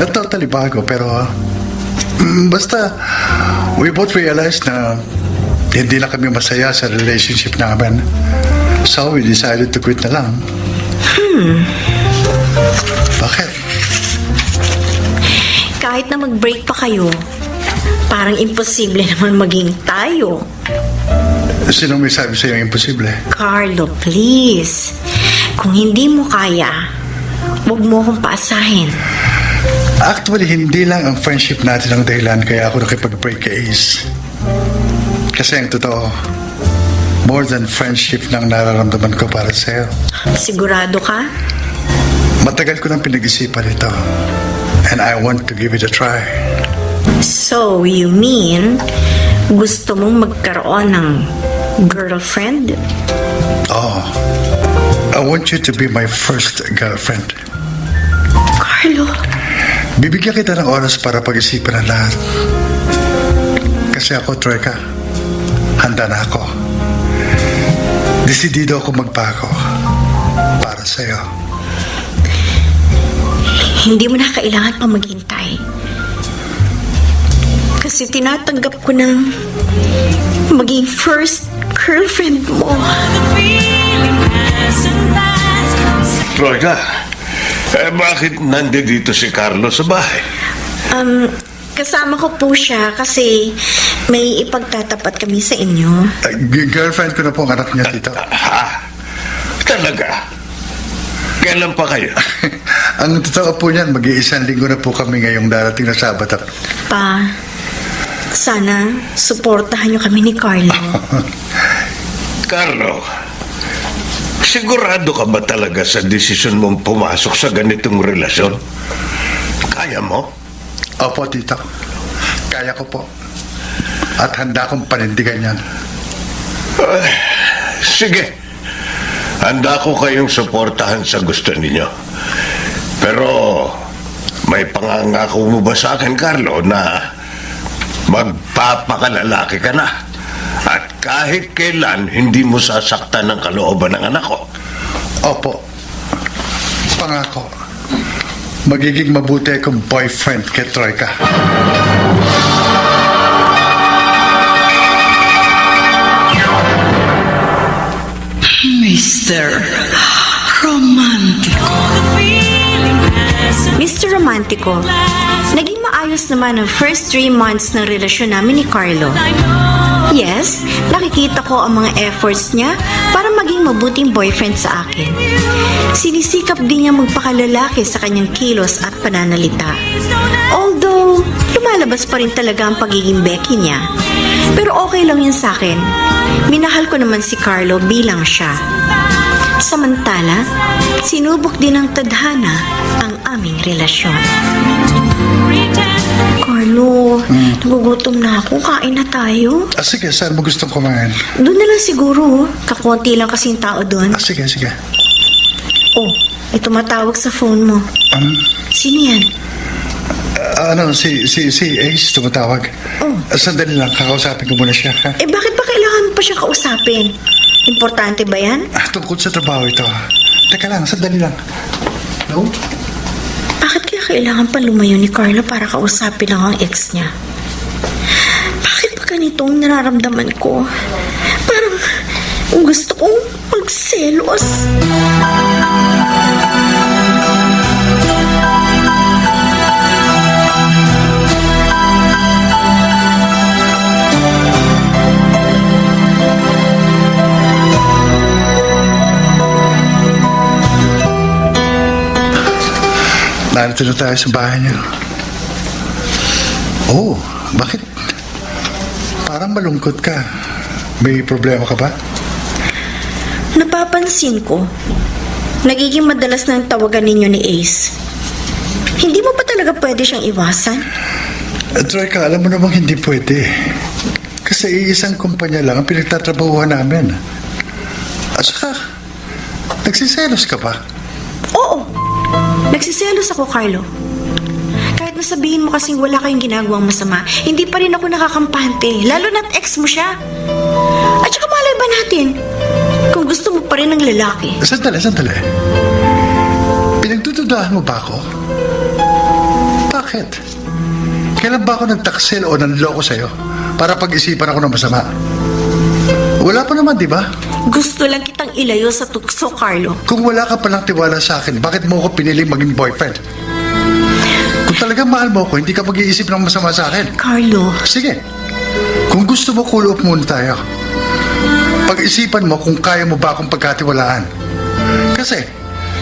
[SPEAKER 4] Not totally bago, pero basta we both realized na hindi na kami masaya sa relationship namin. So we decided to quit na lang. Bakit?
[SPEAKER 3] Kahit na mag-break pa kayo, parang imposible naman maging tayo.
[SPEAKER 4] Sino may sabi sa'yo imposible?
[SPEAKER 3] Carlo, please. Kung hindi mo kaya, huwag mo akong paasahin.
[SPEAKER 4] Actually, hindi lang ang friendship natin ang dahilan kaya ako nakipag-break kay Ace. Kasi ang totoo, more than friendship nang nararamdaman ko para sa'yo.
[SPEAKER 3] Sigurado ka?
[SPEAKER 4] Matagal ko nang pinag-isipan ito. And I want to give it a try.
[SPEAKER 3] So, you mean, gusto mong magkaroon ng girlfriend?
[SPEAKER 4] Oh, I want you to be my first girlfriend.
[SPEAKER 3] Carlo,
[SPEAKER 4] Bibigyan kita ng oras para pag-isipan ang lahat. Kasi ako, Troika, handa na ako. Desidido ako magbago para sa'yo.
[SPEAKER 3] hindi mo na kailangan pa maghintay. Kasi tinatanggap ko ng maging first girlfriend mo.
[SPEAKER 6] Troika, bakit nandito si Carlo sa bahay?
[SPEAKER 3] Kasama ko po siya kasi may ipagtatapat kami sa inyo.
[SPEAKER 4] Girlfriend ko na po ang anak niya, tito.
[SPEAKER 6] Ha? Talaga? Kailan pa kayo?
[SPEAKER 4] Ang totoo po niyan, mag-iisang linggo na po kami ngayong darating na Sabado.
[SPEAKER 3] Pa, sana suportahan niyo kami ni Carlo.
[SPEAKER 6] Carlo, sigurado ka ba talaga sa desisyon mong pumasok sa ganitong relasyon? Kaya mo?
[SPEAKER 4] Opo, tito. Kaya ko po. At handa akong panindigan yan.
[SPEAKER 6] Sige. Handa ko kayong suportahan sa gusto ninyo. Pero may pangangako mo ba sa akin, Carlo, na magpapakalalaki ka na? At kahit kailan, hindi mo sasaktan ng kalooban ng anak ko?
[SPEAKER 4] Opo. Pangako. Magiging mabuti akong boyfriend kay Troika.
[SPEAKER 5] Mr. Romantico.
[SPEAKER 3] Mr. Romantico, naging maayos naman ang first 3 months ng relasyon namin ni Carlo. Yes, nakikita ko ang mga efforts niya para maging mabuting boyfriend sa akin. Sinisikap din niya magpakalalaki sa kanyang kilos at pananalita. Although, lumalabas pa rin talaga ang pagiging Becky niya. Pero okay lang yun sa akin. Minahal ko naman si Carlo bilang siya. Samantala, sinubok din ng tadhana ang aming relasyon. Carlo, nagugutom na ako. Kain na tayo.
[SPEAKER 4] Sige, saan mo gustong kumain?
[SPEAKER 3] Doon na lang siguro. Kakunti lang kasing tao doon.
[SPEAKER 4] Sige.
[SPEAKER 3] Oh, may tumatawag sa phone mo. Sino yan?
[SPEAKER 4] Si Ace tumatawag. Sandali lang, kakausapin ko muna siya. Ha?
[SPEAKER 3] Bakit ba kailangan mo pa siya kausapin? Importante ba yan?
[SPEAKER 4] Tungkol sa trabaho ito. Teka lang, sandali lang. No?
[SPEAKER 3] Bakit kaya kailangan pa lumayo ni Carlo para kausapin lang ang ex niya? Bakit ba ganito ang nararamdaman ko? Parang gusto kong magselos.
[SPEAKER 4] Narito na tayo sa bahay niyo. Oh, bakit? Parang malungkot ka. May problema ka ba?
[SPEAKER 3] Napapansin ko, nagiging madalas na ang tawagan ninyo ni Ace. Hindi mo ba talaga pwede siyang iwasan?
[SPEAKER 4] Troika, alam mo namang hindi pwede. Kasi iisang kumpanya lang ang pinagtatrabahuhan namin. At saka, nagsiselos ka ba?
[SPEAKER 3] Oo, nagsiselos ako, Carlo. Kahit nasabihin mo kasing wala kayong ginagawang masama, hindi pa rin ako nakakampante, lalo na't ex mo siya. At saka malay ba natin, kung gusto mo pa rin ng lalaki?
[SPEAKER 4] Sandali. Pinagdududahan mo ba ako? Bakit? Kailan ba ako nagtaksil o nanloko sa'yo para pag-isipan ako ng masama? Wala pa naman, di ba?
[SPEAKER 3] Gusto lang kitang ilayo sa tukso, Carlo.
[SPEAKER 4] Kung wala ka palang tiwala sa akin, bakit mo ako pinili maging boyfriend? Kung talagang mahal mo ako, hindi ka mag-iisip ng masama sa akin.
[SPEAKER 3] Carlo.
[SPEAKER 4] Sige. Kung gusto mo, cool off muna tayo. Pag-isipan mo kung kaya mo ba akong pagkatiwalaan. Kasi,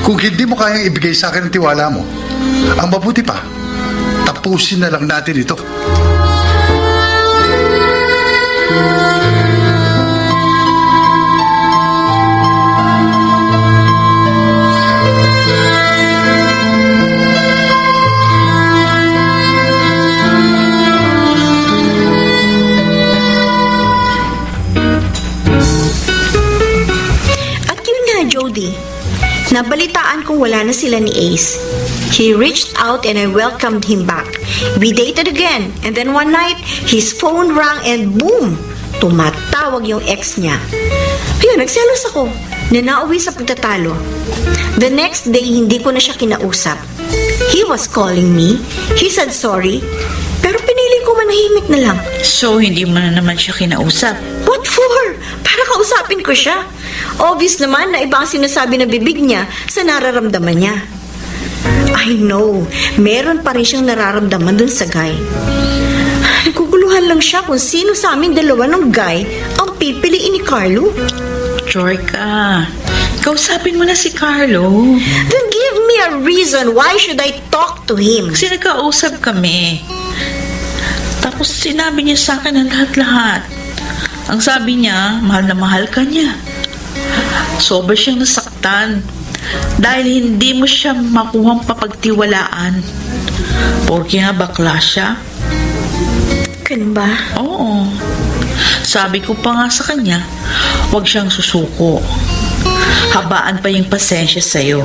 [SPEAKER 4] kung hindi mo kayang ibigay sa akin ang tiwala mo, ang mabuti pa, tapusin na lang natin ito.
[SPEAKER 3] Jody, nabalitaan kong wala na sila ni Ace. He reached out and I welcomed him back. We dated again, and then one night, his phone rang and boom! Tumatawag yung ex niya. Ayun, nagselos ako na nauwi sa pagtatalo. The next day, hindi ko na siya kinausap. He was calling me. He said sorry. Pero pinili ko manahimik na lang.
[SPEAKER 8] So, hindi mo na naman siya kinausap?
[SPEAKER 3] What for? Para kausapin ko siya. Obvious naman na iba ang sinasabi ng bibig niya sa nararamdaman niya. I know, meron pa rin siyang nararamdaman dun sa guy. Naguguluhan lang siya kung sino sa amin dalawa ng guy ang pipiliin ni Carlo.
[SPEAKER 8] Troika, kausapin mo na si Carlo.
[SPEAKER 3] Then give me a reason why should I talk to him.
[SPEAKER 8] Kasi nagkausap kami. Tapos sinabi niya sa akin ang lahat-lahat. Ang sabi niya, mahal na mahal ka niya. Sobra siyang nasaktan dahil hindi mo siya makuhang papagtiwalaan. Porke nga bakla siya.
[SPEAKER 3] Ganun ba?
[SPEAKER 8] Oo. Sabi ko pa nga sa kanya, huwag siyang susuko. Habaan pa yung pasensya sa'yo.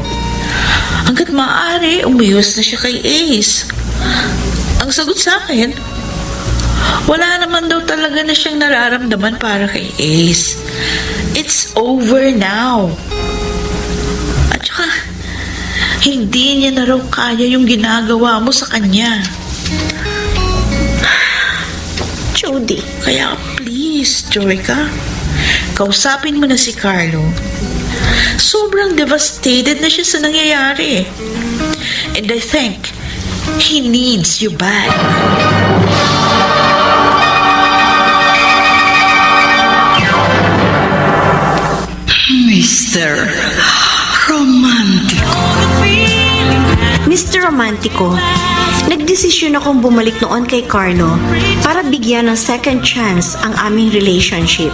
[SPEAKER 8] Hanggat maaari, umiyos na siya kay Ace. Ang sagot sa akin, wala naman daw talaga na siyang nararamdaman para kay Ace. It's over now. At saka, hindi niya na raw kaya yung ginagawa mo sa kanya.
[SPEAKER 3] Jody.
[SPEAKER 8] Kaya please, Troika, kausapin mo na si Carlo. Sobrang devastated na siya sa nangyayari. And I think He needs you back. Mr. Romantico.
[SPEAKER 3] Mr. Romantico, nagdesisyon akong bumalik noon kay Carlo para bigyan ng second chance ang aming relationship.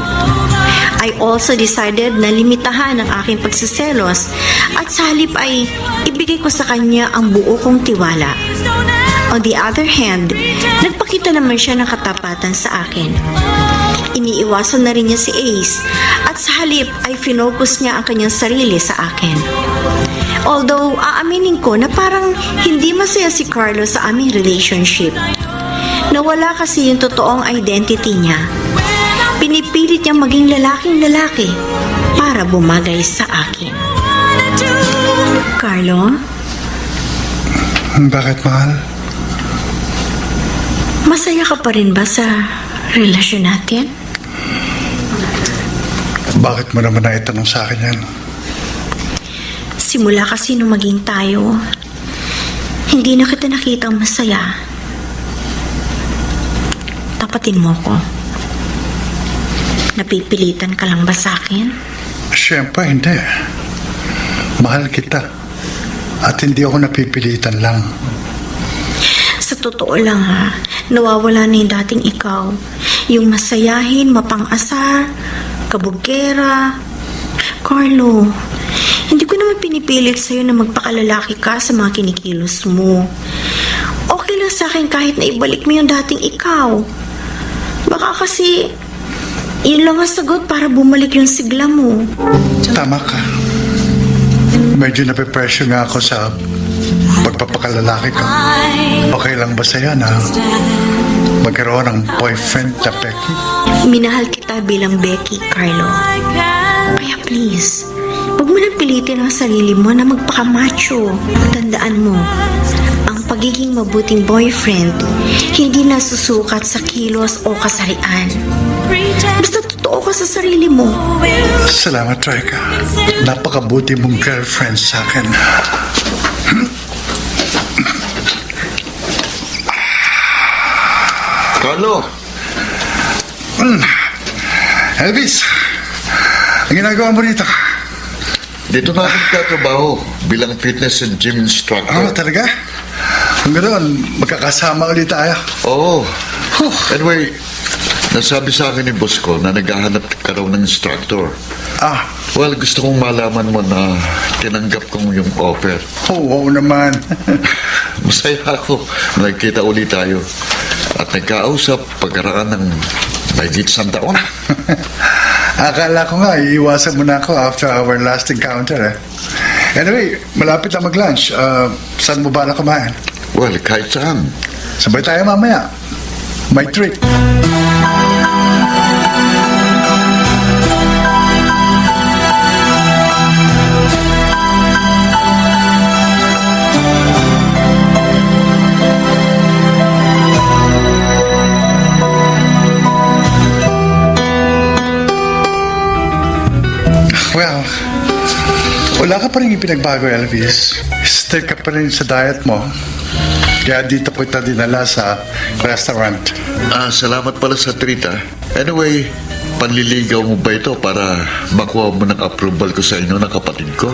[SPEAKER 3] I also decided na limitahan ang aking pagsiselos at sa halip ay ibigay ko sa kanya ang buo kong tiwala. On the other hand, nagpakita naman siya ng katapatan sa akin. Iniiwasan na rin niya si Ace at sa halip ay finokus niya ang kanyang sarili sa akin. Although, aaminin ko na parang hindi masaya si Carlo sa aming relationship. Nawala kasi yung totoong identity niya. Pinipilit niyang maging lalaking lalaki para bumagay sa akin. Carlo?
[SPEAKER 4] Bakit, mahal?
[SPEAKER 3] Masaya ka pa rin ba sa relasyon natin?
[SPEAKER 4] Bakit mo naman naitanong sa akin yan?
[SPEAKER 3] Simula kasi nung maging tayo, hindi na kita nakitang masaya. Tapatin mo ko. Napipilitan ka lang ba sa akin?
[SPEAKER 4] Siyempre, hindi. Mahal kita. At hindi ako napipilitan lang.
[SPEAKER 3] Sa totoo lang ha, nawawala na yung dating ikaw. Yung masayahin, mapang-asar, kabugera. Carlo, hindi ko naman pinipilit sa'yo na magpakalalaki ka sa mga kinikilos mo. Okay lang sa akin kahit na ibalik mo yung dating ikaw. Baka kasi, yun lang ang sagot para bumalik yung sigla mo.
[SPEAKER 4] Tama ka. Medyo napipressure nga ako sa pagpapakalalaki ko. Okay lang ba sa'yo na magkaroon ng boyfriend na Becky?
[SPEAKER 3] Minahal kita bilang Becky, Carlo. Kaya please, huwag mo nang pilitin ang sarili mo na magpakamacho. Tandaan mo, ang pagiging mabuting boyfriend hindi nasusukat sa kilos o kasarian. Basta totoo ka sa sarili mo.
[SPEAKER 4] Salamat, Troika. Napakabuti mong girlfriend sa akin.
[SPEAKER 7] Carlo,
[SPEAKER 4] Elvis, ang ginagawa mo rito?
[SPEAKER 7] dito na ako nagtatrabaho bilang fitness and gym instructor.
[SPEAKER 4] Oh, talaga? Kung ganoon, magkakasama ulit tayo.
[SPEAKER 7] Oo. Anyway, nasabi sa akin ni boss ko na naghahanap ka raw ng instructor.
[SPEAKER 4] Ah,
[SPEAKER 7] Well, gusto kong malaman mo na tinanggap kong yung offer.
[SPEAKER 4] oo naman.
[SPEAKER 7] Masaya ako na nagkita ulit tayo at nagkausap pagkaraan ng mahigit 100 taon.
[SPEAKER 4] Akala ko nga, iiwasan mo na ako after our last encounter. Anyway, malapit na mag-lunch. Saan mo ba na kumain?
[SPEAKER 7] Well, kahit saan.
[SPEAKER 4] Sabay tayo mamaya. May treat. Well, wala ka pa rin ipinagbago, Elvis. Stick ka pa rin sa diet mo. Kaya dito ko kita dinala sa restaurant.
[SPEAKER 7] Salamat pala sa treat, ah. Anyway, panliligaw mo ba ito para makuha mo ng approval ko sa inyo ng kapatid ko?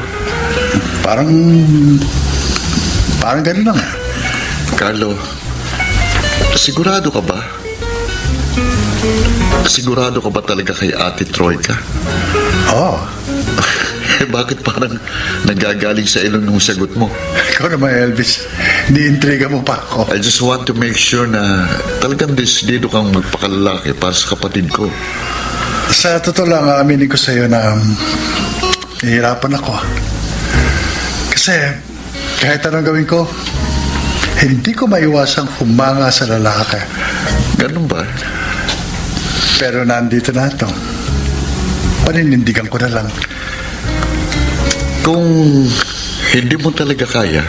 [SPEAKER 4] Parang ganun lang.
[SPEAKER 7] Carlo, sigurado ka ba? Sigurado ka ba talaga kay Ate Troika?
[SPEAKER 4] Oo.
[SPEAKER 7] Bakit parang nagagaling sa ilong ng sagot mo?
[SPEAKER 4] Ikaw naman, Elvis. Ni-intriga mo pa ako.
[SPEAKER 7] I just want to make sure na talagang desidido kang magpakalalaki para sa kapatid ko.
[SPEAKER 4] Sa totoo lang, aaminin ko sa iyo na nahihirapan ako. Kasi kahit anong gawin ko, hindi ko maiwasang humanga sa lalaki.
[SPEAKER 7] Ganun ba?
[SPEAKER 4] Pero nandito na ito. Paninindigan ko na lang.
[SPEAKER 7] Kung hindi mo talaga kaya,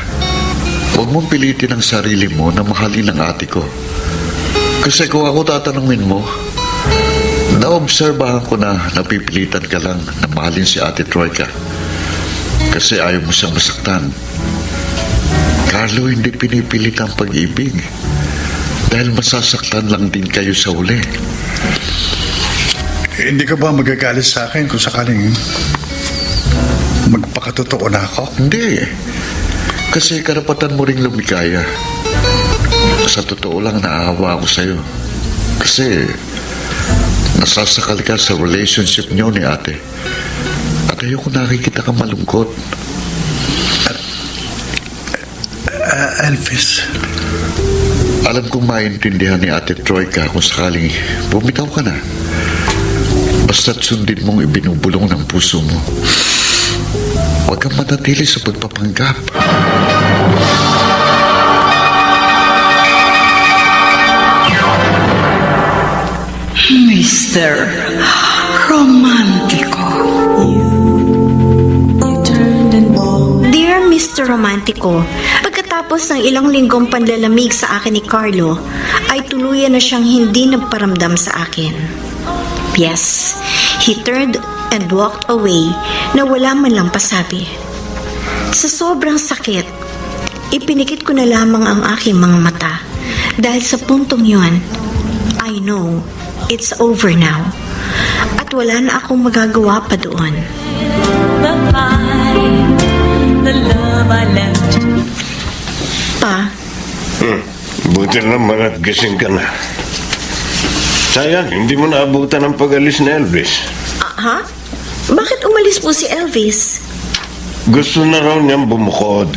[SPEAKER 7] huwag mong pilitin ang sarili mo na mahalin ang ate ko. Kasi kung ako tatanungin mo, naobserbahan ko na napipilitan ka lang na mahalin si Ate Troika. Kasi ayaw mo siyang masaktan. Kahit Carlo, hindi pinipilit ang pag-ibig. Dahil masasaktan lang din kayo sa uli.
[SPEAKER 4] Hindi ka ba magagalit sa akin kung sakaling magpakatotoo na ako?
[SPEAKER 7] Hindi. Kasi karapatan mo ring lumikaya. Sa totoo lang, naawa ako sa'yo. Kasi nasasakal ka sa relationship niyo ni ate. At ayoko nakikita ka malungkot.
[SPEAKER 4] Elvis,
[SPEAKER 7] Alam kong maintindihan ni ate Troika kung sakaling bumitaw ka na. Basta't sundin mong ibinubulong ng puso mo. Huwag kang manatili sa pagpapanggap.
[SPEAKER 8] Mr. Romantico.
[SPEAKER 5] You turned and walked.
[SPEAKER 3] Dear Mr. Romantico, pagkatapos ng ilang linggong panlalamig sa akin ni Carlo, ay tuluyan na siyang hindi nagparamdam sa akin. Yes, he turned and walked away na wala man lang pasabi. Sa sobrang sakit, ipinikit ko na lamang ang aking mga mata dahil sa puntong yon, I know it's over now at wala na akong magagawa pa doon.
[SPEAKER 5] Bye-bye. The love I left.
[SPEAKER 3] Pa,
[SPEAKER 6] Buti naman at gising ka na. Sayang, hindi mo naabutan ang pag-alis ni Elvis.
[SPEAKER 3] ha? Bakit umalis po si Elvis?
[SPEAKER 6] Gusto na raw niyang bumukod.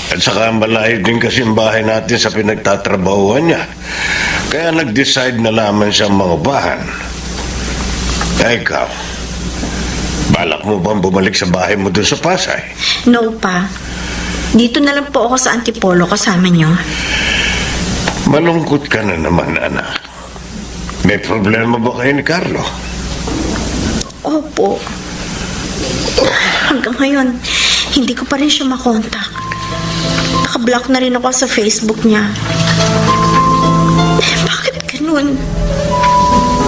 [SPEAKER 6] At saka malayo din kasi ang bahay natin sa pinagtatrabahuan niya. Kaya nag-decide na lamang siyang mangupahan. Ay, ikaw, balak mo bang bumalik sa bahay mo doon sa Pasay?
[SPEAKER 3] No pa. Dito na lang po ako sa Antipolo kasama niyo.
[SPEAKER 6] Malungkot ka na naman, anak. May problema ba kayo ni Carlo?
[SPEAKER 3] Opo. Hanggang ngayon, hindi ko pa rin siya makontak. Nakablock na rin ako sa Facebook niya. Bakit ganun?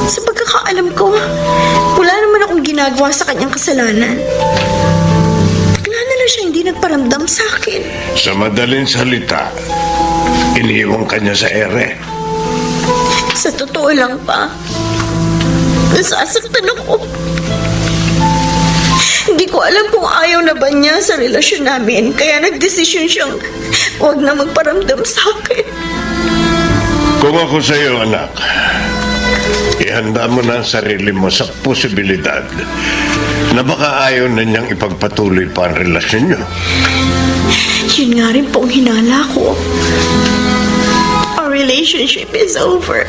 [SPEAKER 3] Sa pagkakaalam ko, wala naman akong ginagawa sa kanyang kasalanan. Bigla na lang siya hindi nagparamdam sa akin.
[SPEAKER 6] Sa madaling salita, iniiwan ka niya sa ere.
[SPEAKER 3] Sa totoo lang pa, nasasaktan ako. Hindi ko alam kung ayaw na ba niya sa relasyon namin, kaya nagdesisyon siyang huwag na magparamdam sa akin.
[SPEAKER 6] Kung ako sa iyo, anak, ihanda mo na ang sarili mo sa posibilidad na baka ayaw na niyang ipagpatuloy pa ang relasyon niyo.
[SPEAKER 3] Yun nga rin po ang hinala ko. Our relationship is over.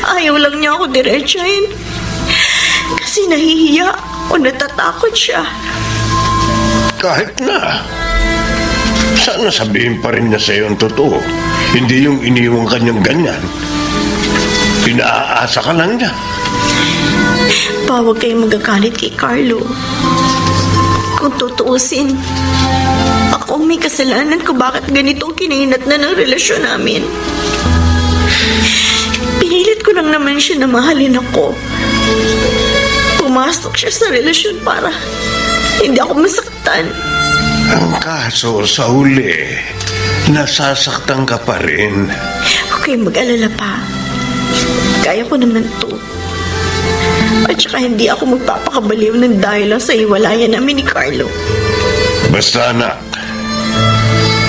[SPEAKER 3] Ayaw lang niya ako diretsahin. Kasi nahihiya o natatakot siya.
[SPEAKER 6] Kahit na. Sana sabihin pa rin niya sa iyo ang totoo. Hindi yung iniwang kanyang ganyan. Pinaaasa ka lang niya.
[SPEAKER 3] Pa, huwag kayong magagalit kay Carlo. Kung tutuusin, ako may kasalanan ko bakit ganitong kinahinat na ng relasyon namin. Pinilit ko lang naman siya na mahalin ako. Pumasok siya sa relasyon para hindi ako masaktan.
[SPEAKER 6] Ang kaso sa huli, nasasaktan ka pa rin.
[SPEAKER 3] Huwag kayong mag-alala pa. Kaya ko naman to. At saka hindi ako magpapakabaliw ng dahil lang sa hiwalayan namin ni Carlo.
[SPEAKER 6] Basta anak,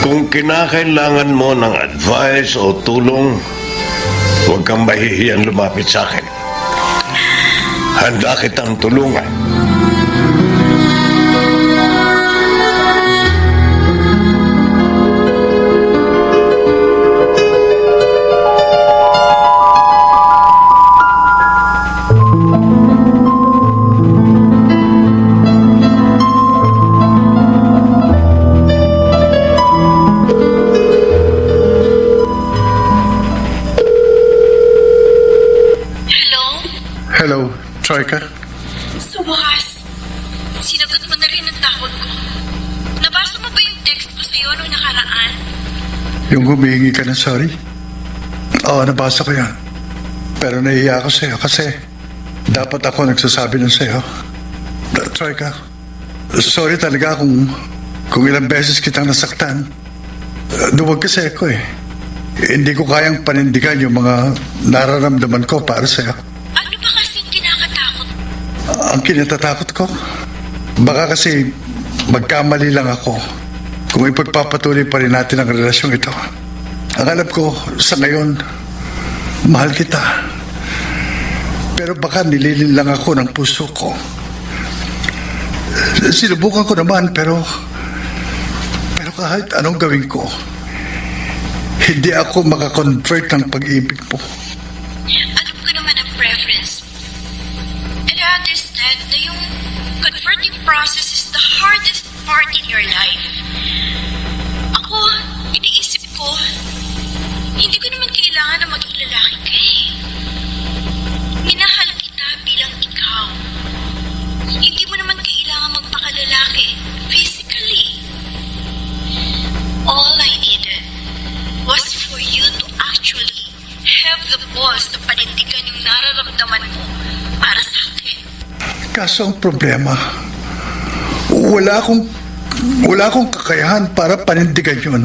[SPEAKER 6] kung kinakailangan mo ng advice o tulong, huwag kang mahihiyang lumapit sa akin. Handa kitang tulungan.
[SPEAKER 4] Hello, Troika.
[SPEAKER 3] Sa wakas, sinagot mo na rin ang tawag ko. Nabasa mo ba yung text ko sa'yo noong nakaraan?
[SPEAKER 4] Yung humihingi ka na sorry? Oo, nabasa ko yan. Pero nahihiya ako sa'yo kasi dapat ako nagsasabi nun sa'yo. Troika, sorry talaga kung ilang beses kitang nasaktan. Duwag kasi ako eh. Hindi ko kayang panindigan yung mga nararamdaman ko para sa'yo.
[SPEAKER 3] Ano ba kasing kinakatakot?
[SPEAKER 4] Ang kinatatakot ko, baka kasi magkamali lang ako kung ipagpapatuloy pa rin natin ang relasyong ito. Ang alam ko sa ngayon, mahal kita. Pero baka nililin lang ako ng puso ko. Sinubukan ko naman pero kahit anong gawin ko, hindi ako makakonvert ng pag-ibig mo.
[SPEAKER 3] Alam ko naman ang preference. And I understand na yung converting process is the hardest part in your life. Ako, iniisip ko, hindi ko naman kailangan na maging lalaki ka eh. Minahal kita bilang ikaw. Hindi mo naman kailangan magpakalalaki physically. All I needed was for you to actually have the balls na panindigan yung nararamdaman mo para sa akin.
[SPEAKER 4] Kaso ang problema, wala akong kakayahan para panindigan yun.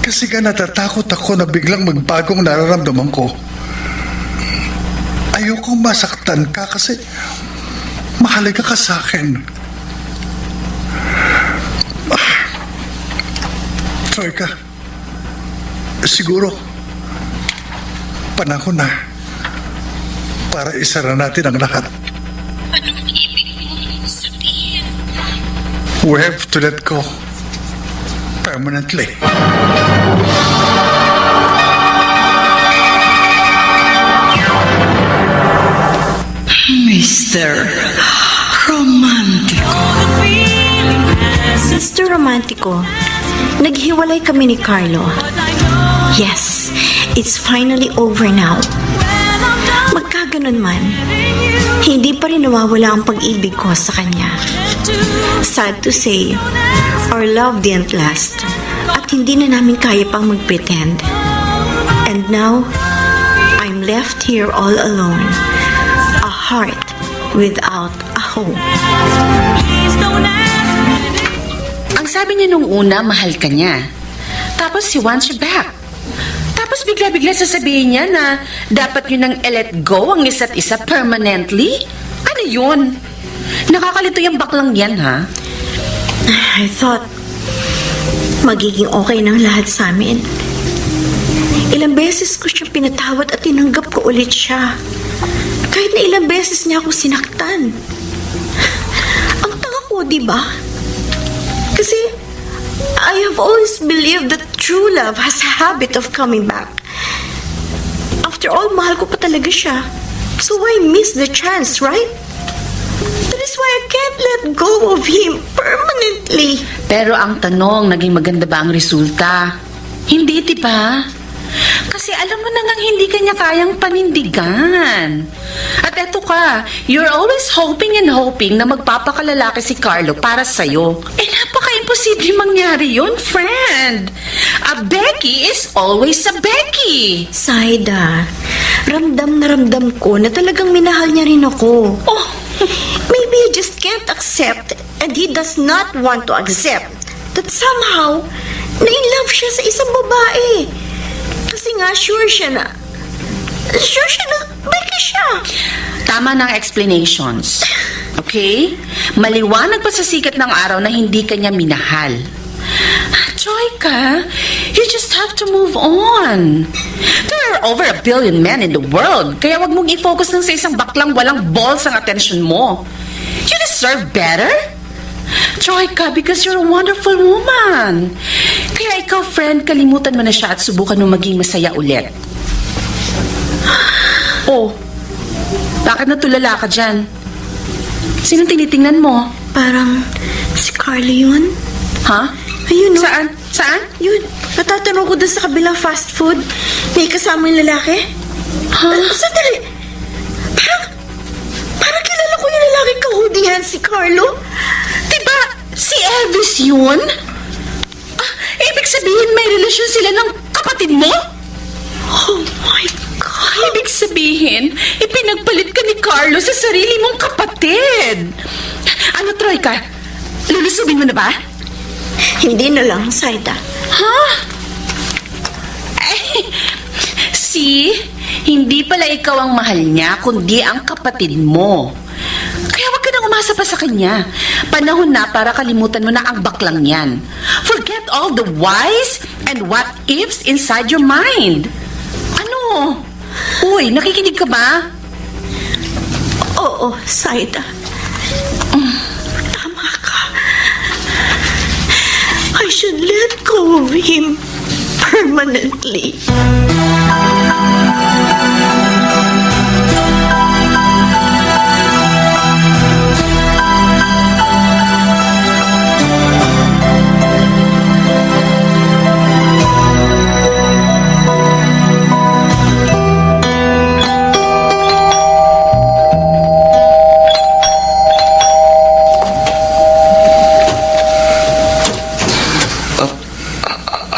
[SPEAKER 4] Kasi nga natatakot ako na biglang magbagong nararamdaman ko. Ayokong masaktan ka kasi mahalaga ka sa akin. Troika, siguro panahon na para isara natin ang lahat.
[SPEAKER 3] Anong ibig mo sabihin?
[SPEAKER 4] We have to let go permanently.
[SPEAKER 8] Mr. Romantico.
[SPEAKER 3] Mr. Romantico, naghiwalay kami ni Carlo. Yes, it's finally over now. Magkaganon man, hindi pa rin nawawala ang pag-ibig ko sa kanya. Sad to say, our love didn't last at hindi na namin kaya pang mag-pretend. And now, I'm left here all alone. A heart without a home.
[SPEAKER 1] Ang sabi niya nung una, mahal ka niya. Tapos he wants you back. Tapos bigla-bigla sasabihin niya na dapat yun nang let go ang isa't isa permanently? Ano yun? Nakakalito yung baklang yan, ha?
[SPEAKER 3] I thought magiging okay ng lahat sa amin. Ilang beses ko siya pinatawad at tinanggap ko ulit siya. Kahit na ilang beses niya ako sinaktan. Ang tanga ko, di ba? Kasi I have always believed that true love has a habit of coming back. After all, mahal ko pa talaga siya. So why miss the chance, right? That is why I can't let go of him permanently.
[SPEAKER 1] Pero ang tanong, naging maganda ba ang resulta? Hindi, di ba? Kasi alam mo na ngang hindi kanya kayang panindigan. At eto ka, you're always hoping and hoping na magpapakalalaki si Carlo para sa'yo. Eh, napaka-imposible mangyari yun, friend. A Becky is always a Becky.
[SPEAKER 3] Saida, ramdam na ramdam ko na talagang minahal niya rin ako.
[SPEAKER 1] Oh,
[SPEAKER 3] Maybe he just can't accept and he does not want to accept that somehow na-in-love siya sa isang babae. Kasi nga, sure siya na Becky siya.
[SPEAKER 1] tama ng explanations. Okay? Maliwanag pa sa sikat ng araw na hindi kanya minahal. Joyka, you just have to move on. There are over 1 billion men in the world, kaya wag mong i-focus lang sa isang baklang walang balls ang attention mo. You deserve better. Joyka, because you're a wonderful woman. Kaya ikaw, friend, kalimutan mo na siya at subukan mo maging masaya ulit. Oh, bakit natulala ka dyan? Sinong tinitingnan mo?
[SPEAKER 3] Parang si Carlo yun.
[SPEAKER 1] Ha?
[SPEAKER 3] Ayun, no?
[SPEAKER 1] Saan? Saan?
[SPEAKER 3] Yun, natatanong ko doon sa kabilang fast food. May kasama yung lalaki. Sandali. Parang kilala ko yung lalaki kahudihan, si Carlo.
[SPEAKER 1] Diba, si Elvis yun? Ah, ibig sabihin may relasyon sila ng kapatid mo?
[SPEAKER 3] Oh my God.
[SPEAKER 1] Ibig sabihin, ipinagpalit ka ni Carlo sa sarili mong kapatid. Ano, Troyka? Lulusubin mo na ba?
[SPEAKER 3] Hindi na lang, Saida.
[SPEAKER 1] See? Hindi pala ikaw ang mahal niya, kundi ang kapatid mo. Kaya wag ka nang umasa pa sa kanya. Panahon na para kalimutan mo na ang baklang yan. Forget all the whys and what ifs inside your mind. Ano? Uy, nakikinig ka ba?
[SPEAKER 3] Oo, Saida. Tama ka. I should let go of him permanently.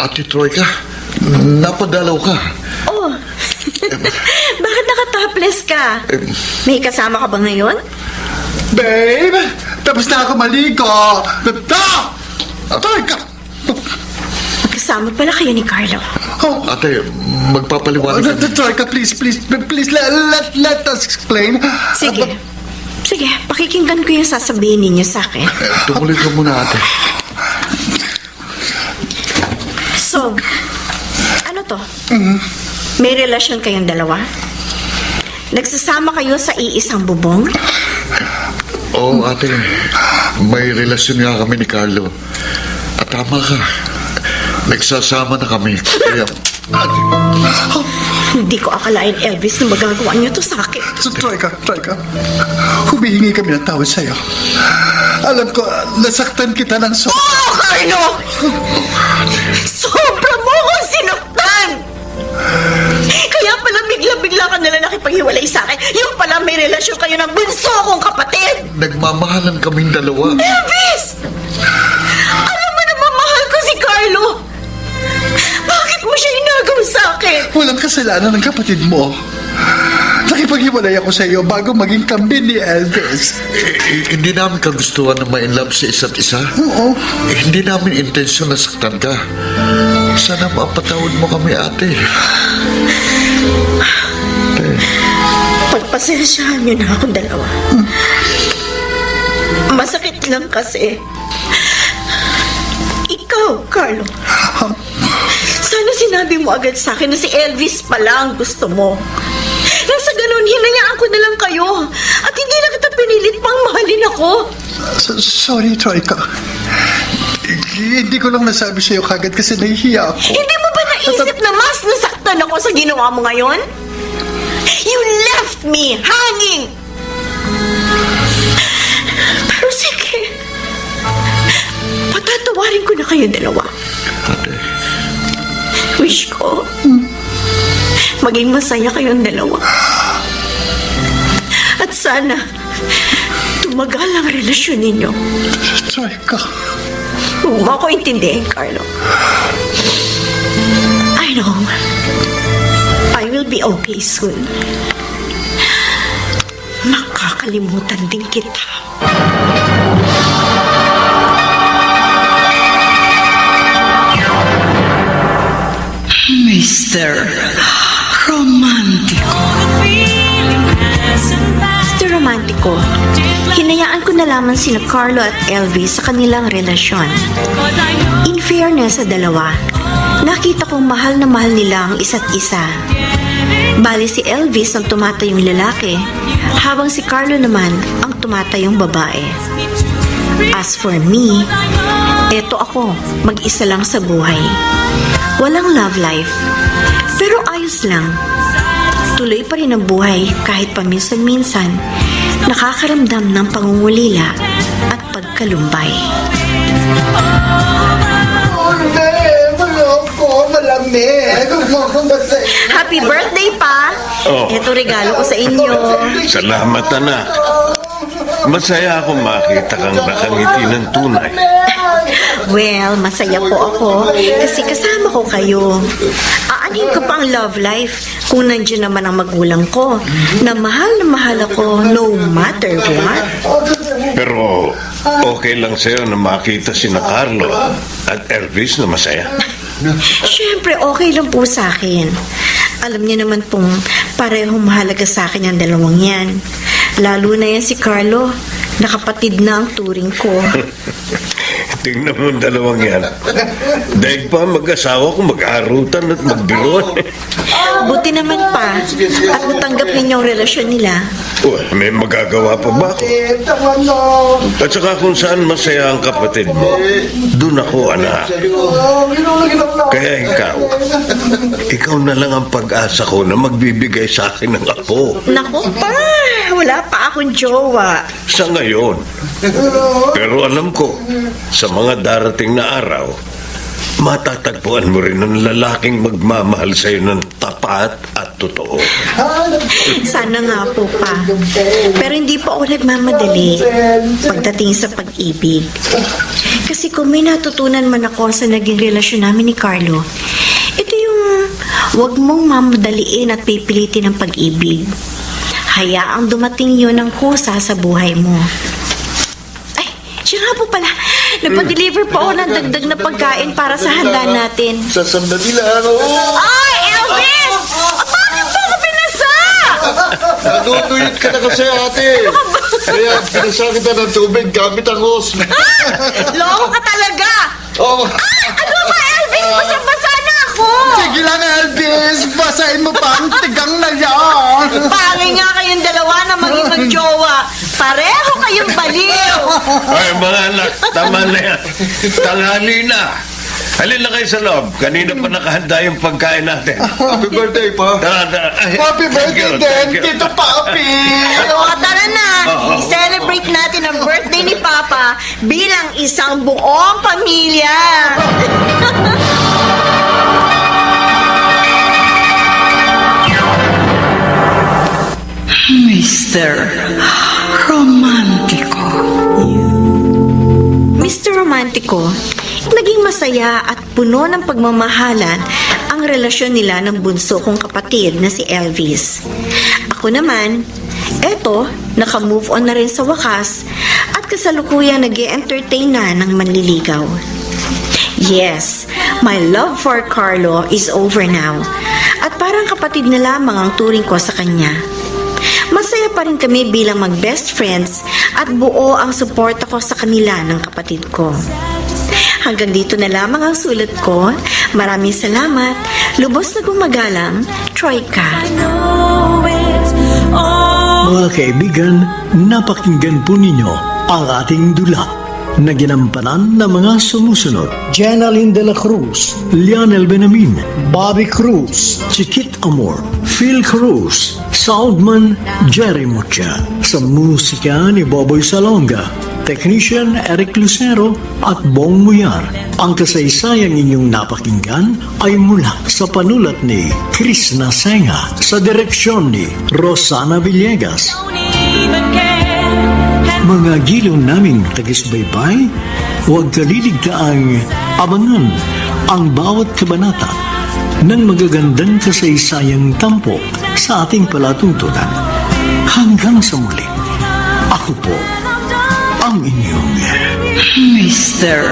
[SPEAKER 7] Ate Troika, napadalaw ka.
[SPEAKER 3] Oh, bakit nakatopless ka? May kasama ka ba ngayon?
[SPEAKER 4] Babe, tapos na ako maligo. Troika!
[SPEAKER 3] Kasama pala kayo ni Carlo.
[SPEAKER 4] Oh,
[SPEAKER 7] Ate, magpapaliwanag ka.
[SPEAKER 4] Troika, please, let us explain.
[SPEAKER 3] Sige. Sige, pakikinggan ko yung sasabihin ninyo sa akin.
[SPEAKER 7] Tumuloy ka muna, ate.
[SPEAKER 3] So, ano to? May relasyon kayong dalawa? Nagsasama kayo sa iisang bubong?
[SPEAKER 7] Oo, ate. May relasyon nga kami ni Carlo. At tama ka. Nagsasama na kami. Kaya, ate,
[SPEAKER 3] Hindi ko akalain, Elvis, na magagawa niyo to sa akin.
[SPEAKER 4] So, Troika, humihingi kami ng tawad sa'yo. Alam ko, nasaktan kita ng sobra.
[SPEAKER 3] Oh, Carlo! Sobra mo kong sinaktan! Kaya pala bigla-bigla ka nalang nakipaghiwalay sa akin. Yung pala may relasyon kayo ng bunso kong kapatid!
[SPEAKER 7] nagmamahalan kaming dalawa.
[SPEAKER 3] Elvis! Alam mo na mamahal ko si Carlo! Bakit mo siya inagaw sa akin?
[SPEAKER 4] Walang kasalanan ng kapatid mo. Nakipaghiwalay ako sa iyo bago maging kambin ni Elvis.
[SPEAKER 7] Hindi namin kagustuhan na ma-inlove sa isa't isa.
[SPEAKER 4] Oo.
[SPEAKER 7] Hindi namin intensyon na saktan ka. Sana mapatawad mo kami, ate.
[SPEAKER 3] Pagpasensyahan niyo na akong dalawa. Masakit lang kasi. Ikaw, Carlo. Sana sinabi mo agad sa akin na si Elvis pala ang gusto mo. Nang sa ganun, hinayaan ko na lang kayo. At hindi na kita pinilit pang mahalin ako.
[SPEAKER 4] Sorry, Troika. Hindi ko lang nasabi sa iyo kagad kasi nahihiya ako.
[SPEAKER 3] Hindi mo ba naisip na mas nasaktan ako sa ginawa mo ngayon? You left me hanging! Pero sige, patatawarin ko na kayo dalawa.
[SPEAKER 7] Ate,
[SPEAKER 3] Wish ko, maging masaya kayong dalawa. At sana, tumagal ang relasyon ninyo.
[SPEAKER 4] Troika.
[SPEAKER 3] Huwag mo ako intindihin, Carlo. I know. I will be okay soon. Makakalimutan din kita.
[SPEAKER 1] Mr. Romantico.
[SPEAKER 3] Mr. Romantico, hinayaan ko na lamang sina Carlo at Elvis sa kanilang relasyon. In fairness sa dalawa, nakita kong mahal na mahal nila ang isa't isa. Bali si Elvis ang tumatayong lalaki, habang si Carlo naman ang tumatayong babae. As for me, eto ako, mag-isa lang sa buhay. Walang love life, pero ayos lang. Tuloy pa rin ang buhay kahit paminsan-minsan nakakaramdam ng pangungulila at pagkalumbay. Happy birthday, Pa!
[SPEAKER 6] Oh.
[SPEAKER 3] Ito regalo ko sa inyo.
[SPEAKER 6] Salamat, anak. Masaya ako makita kang nakangiti ng tunay.
[SPEAKER 3] Well, masaya po ako kasi kasama ko kayo. Aanin ko pa ang love life kung nandiyan naman ang magulang ko na mahal ako no matter what.
[SPEAKER 6] Pero okay lang sa'yo na makita si na Carlo at Elvis na masaya.
[SPEAKER 3] Siyempre, okay lang po sa akin. Alam niya naman pong parehong mahalaga sa akin ang dalawang yan. Lalo na yan si Carlo, na kapatid na ang turing ko.
[SPEAKER 6] Tingnan mo ang dalawang yan. Dahil pa mag-asawa kung mag-arutan at magbiruan.
[SPEAKER 3] Buti naman pa at natanggap ninyo ang relasyon nila.
[SPEAKER 6] May magagawa pa ba ako? At saka kung saan masaya ang kapatid mo, dun ako, anak. Kaya ikaw na lang ang pag-asa ko na magbibigay sa akin ng apo.
[SPEAKER 3] Naku pa, wala pa akong jowa.
[SPEAKER 6] Sa ngayon. Pero alam ko, sa mga darating na araw, matatagpuan mo rin ang lalaking magmamahal sa'yo ng tapat at totoo.
[SPEAKER 3] Sana nga po pa. Pero hindi po ako nagmamadali pagdating sa pag-ibig. Kasi kung may natutunan man ako sa naging relasyon namin ni Carlo, ito yung huwag mong mamadaliin at pipilitin ang pag-ibig. Hayaang dumating yun ang kusa sa buhay mo. Ay, siya nga po pala. Nagpa-deliver po ako ng dagdag na pagkain para sa handa natin.
[SPEAKER 7] Sa sandali lang.
[SPEAKER 3] Ay, Elvis! Bakit po ako pinasa?
[SPEAKER 7] Naduduyot ka na kasi, ate. Kaya pinasa kita ng tubig gamit ang hose.
[SPEAKER 3] Loko ka talaga!
[SPEAKER 7] Oh.
[SPEAKER 3] Ano ba, Elvis? Basang-basa na ako!
[SPEAKER 4] Sige lang, Elvis. Basahin mo pa ang tigang na yan.
[SPEAKER 3] Pangay nga kayong dalawa na maging magjowa. Pareho kayong baliw!
[SPEAKER 6] Ay, mga anak, tama na yan. Tanghali na. Halin na kayo sa loob. Kanina pa nakahanda yung pagkain natin.
[SPEAKER 7] Happy birthday, pa.
[SPEAKER 6] Tara. Ay,
[SPEAKER 4] Happy birthday
[SPEAKER 6] thank you,
[SPEAKER 4] din,
[SPEAKER 6] thank you.
[SPEAKER 4] Tito Papi.
[SPEAKER 3] Tara na! I-celebrate natin ang birthday ni Papa bilang isang buong pamilya!
[SPEAKER 1] Mr. Romantico.
[SPEAKER 3] Mr. Romantico, naging masaya at puno ng pagmamahalan ang relasyon nila ng bunso kong kapatid na si Elvis. Ako naman, eto, naka-move on na rin sa wakas at kasalukuyang nag-e-entertain na ng manliligaw. Yes, my love for Carlo is over now at parang kapatid na lamang ang turing ko sa kanya. Masaya pa rin kami bilang mag-best friends at buo ang suporta ko sa kanila ng kapatid ko. Hanggang dito na lamang ang sulat ko. Maraming salamat. Lubos na gumagalang, Troika.
[SPEAKER 2] Mga kaibigan, napakinggan po ninyo ang ating dula na ginampanan ng mga sumusunod. Jenaline de la Cruz, Lionel Benamin, Bobby Cruz, Chiquit Amor, Phil Cruz, Soundman Jerry Mucha, sa musika ni Boboy Salonga, Technician Eric Lucero at Bong Muyar. Ang kasaysayang inyong napakinggan ay mula sa panulat ni Chris Nasenga, sa direksyon ni Rosana Villegas. Mga giliw naming tagisbaybay, huwag kaliligtaang abangan ang bawat kabanata ng magagandang kasaysayang tampok sa ating palatuntunan. Hanggang sa muli, ako po ang inyong
[SPEAKER 1] Mr.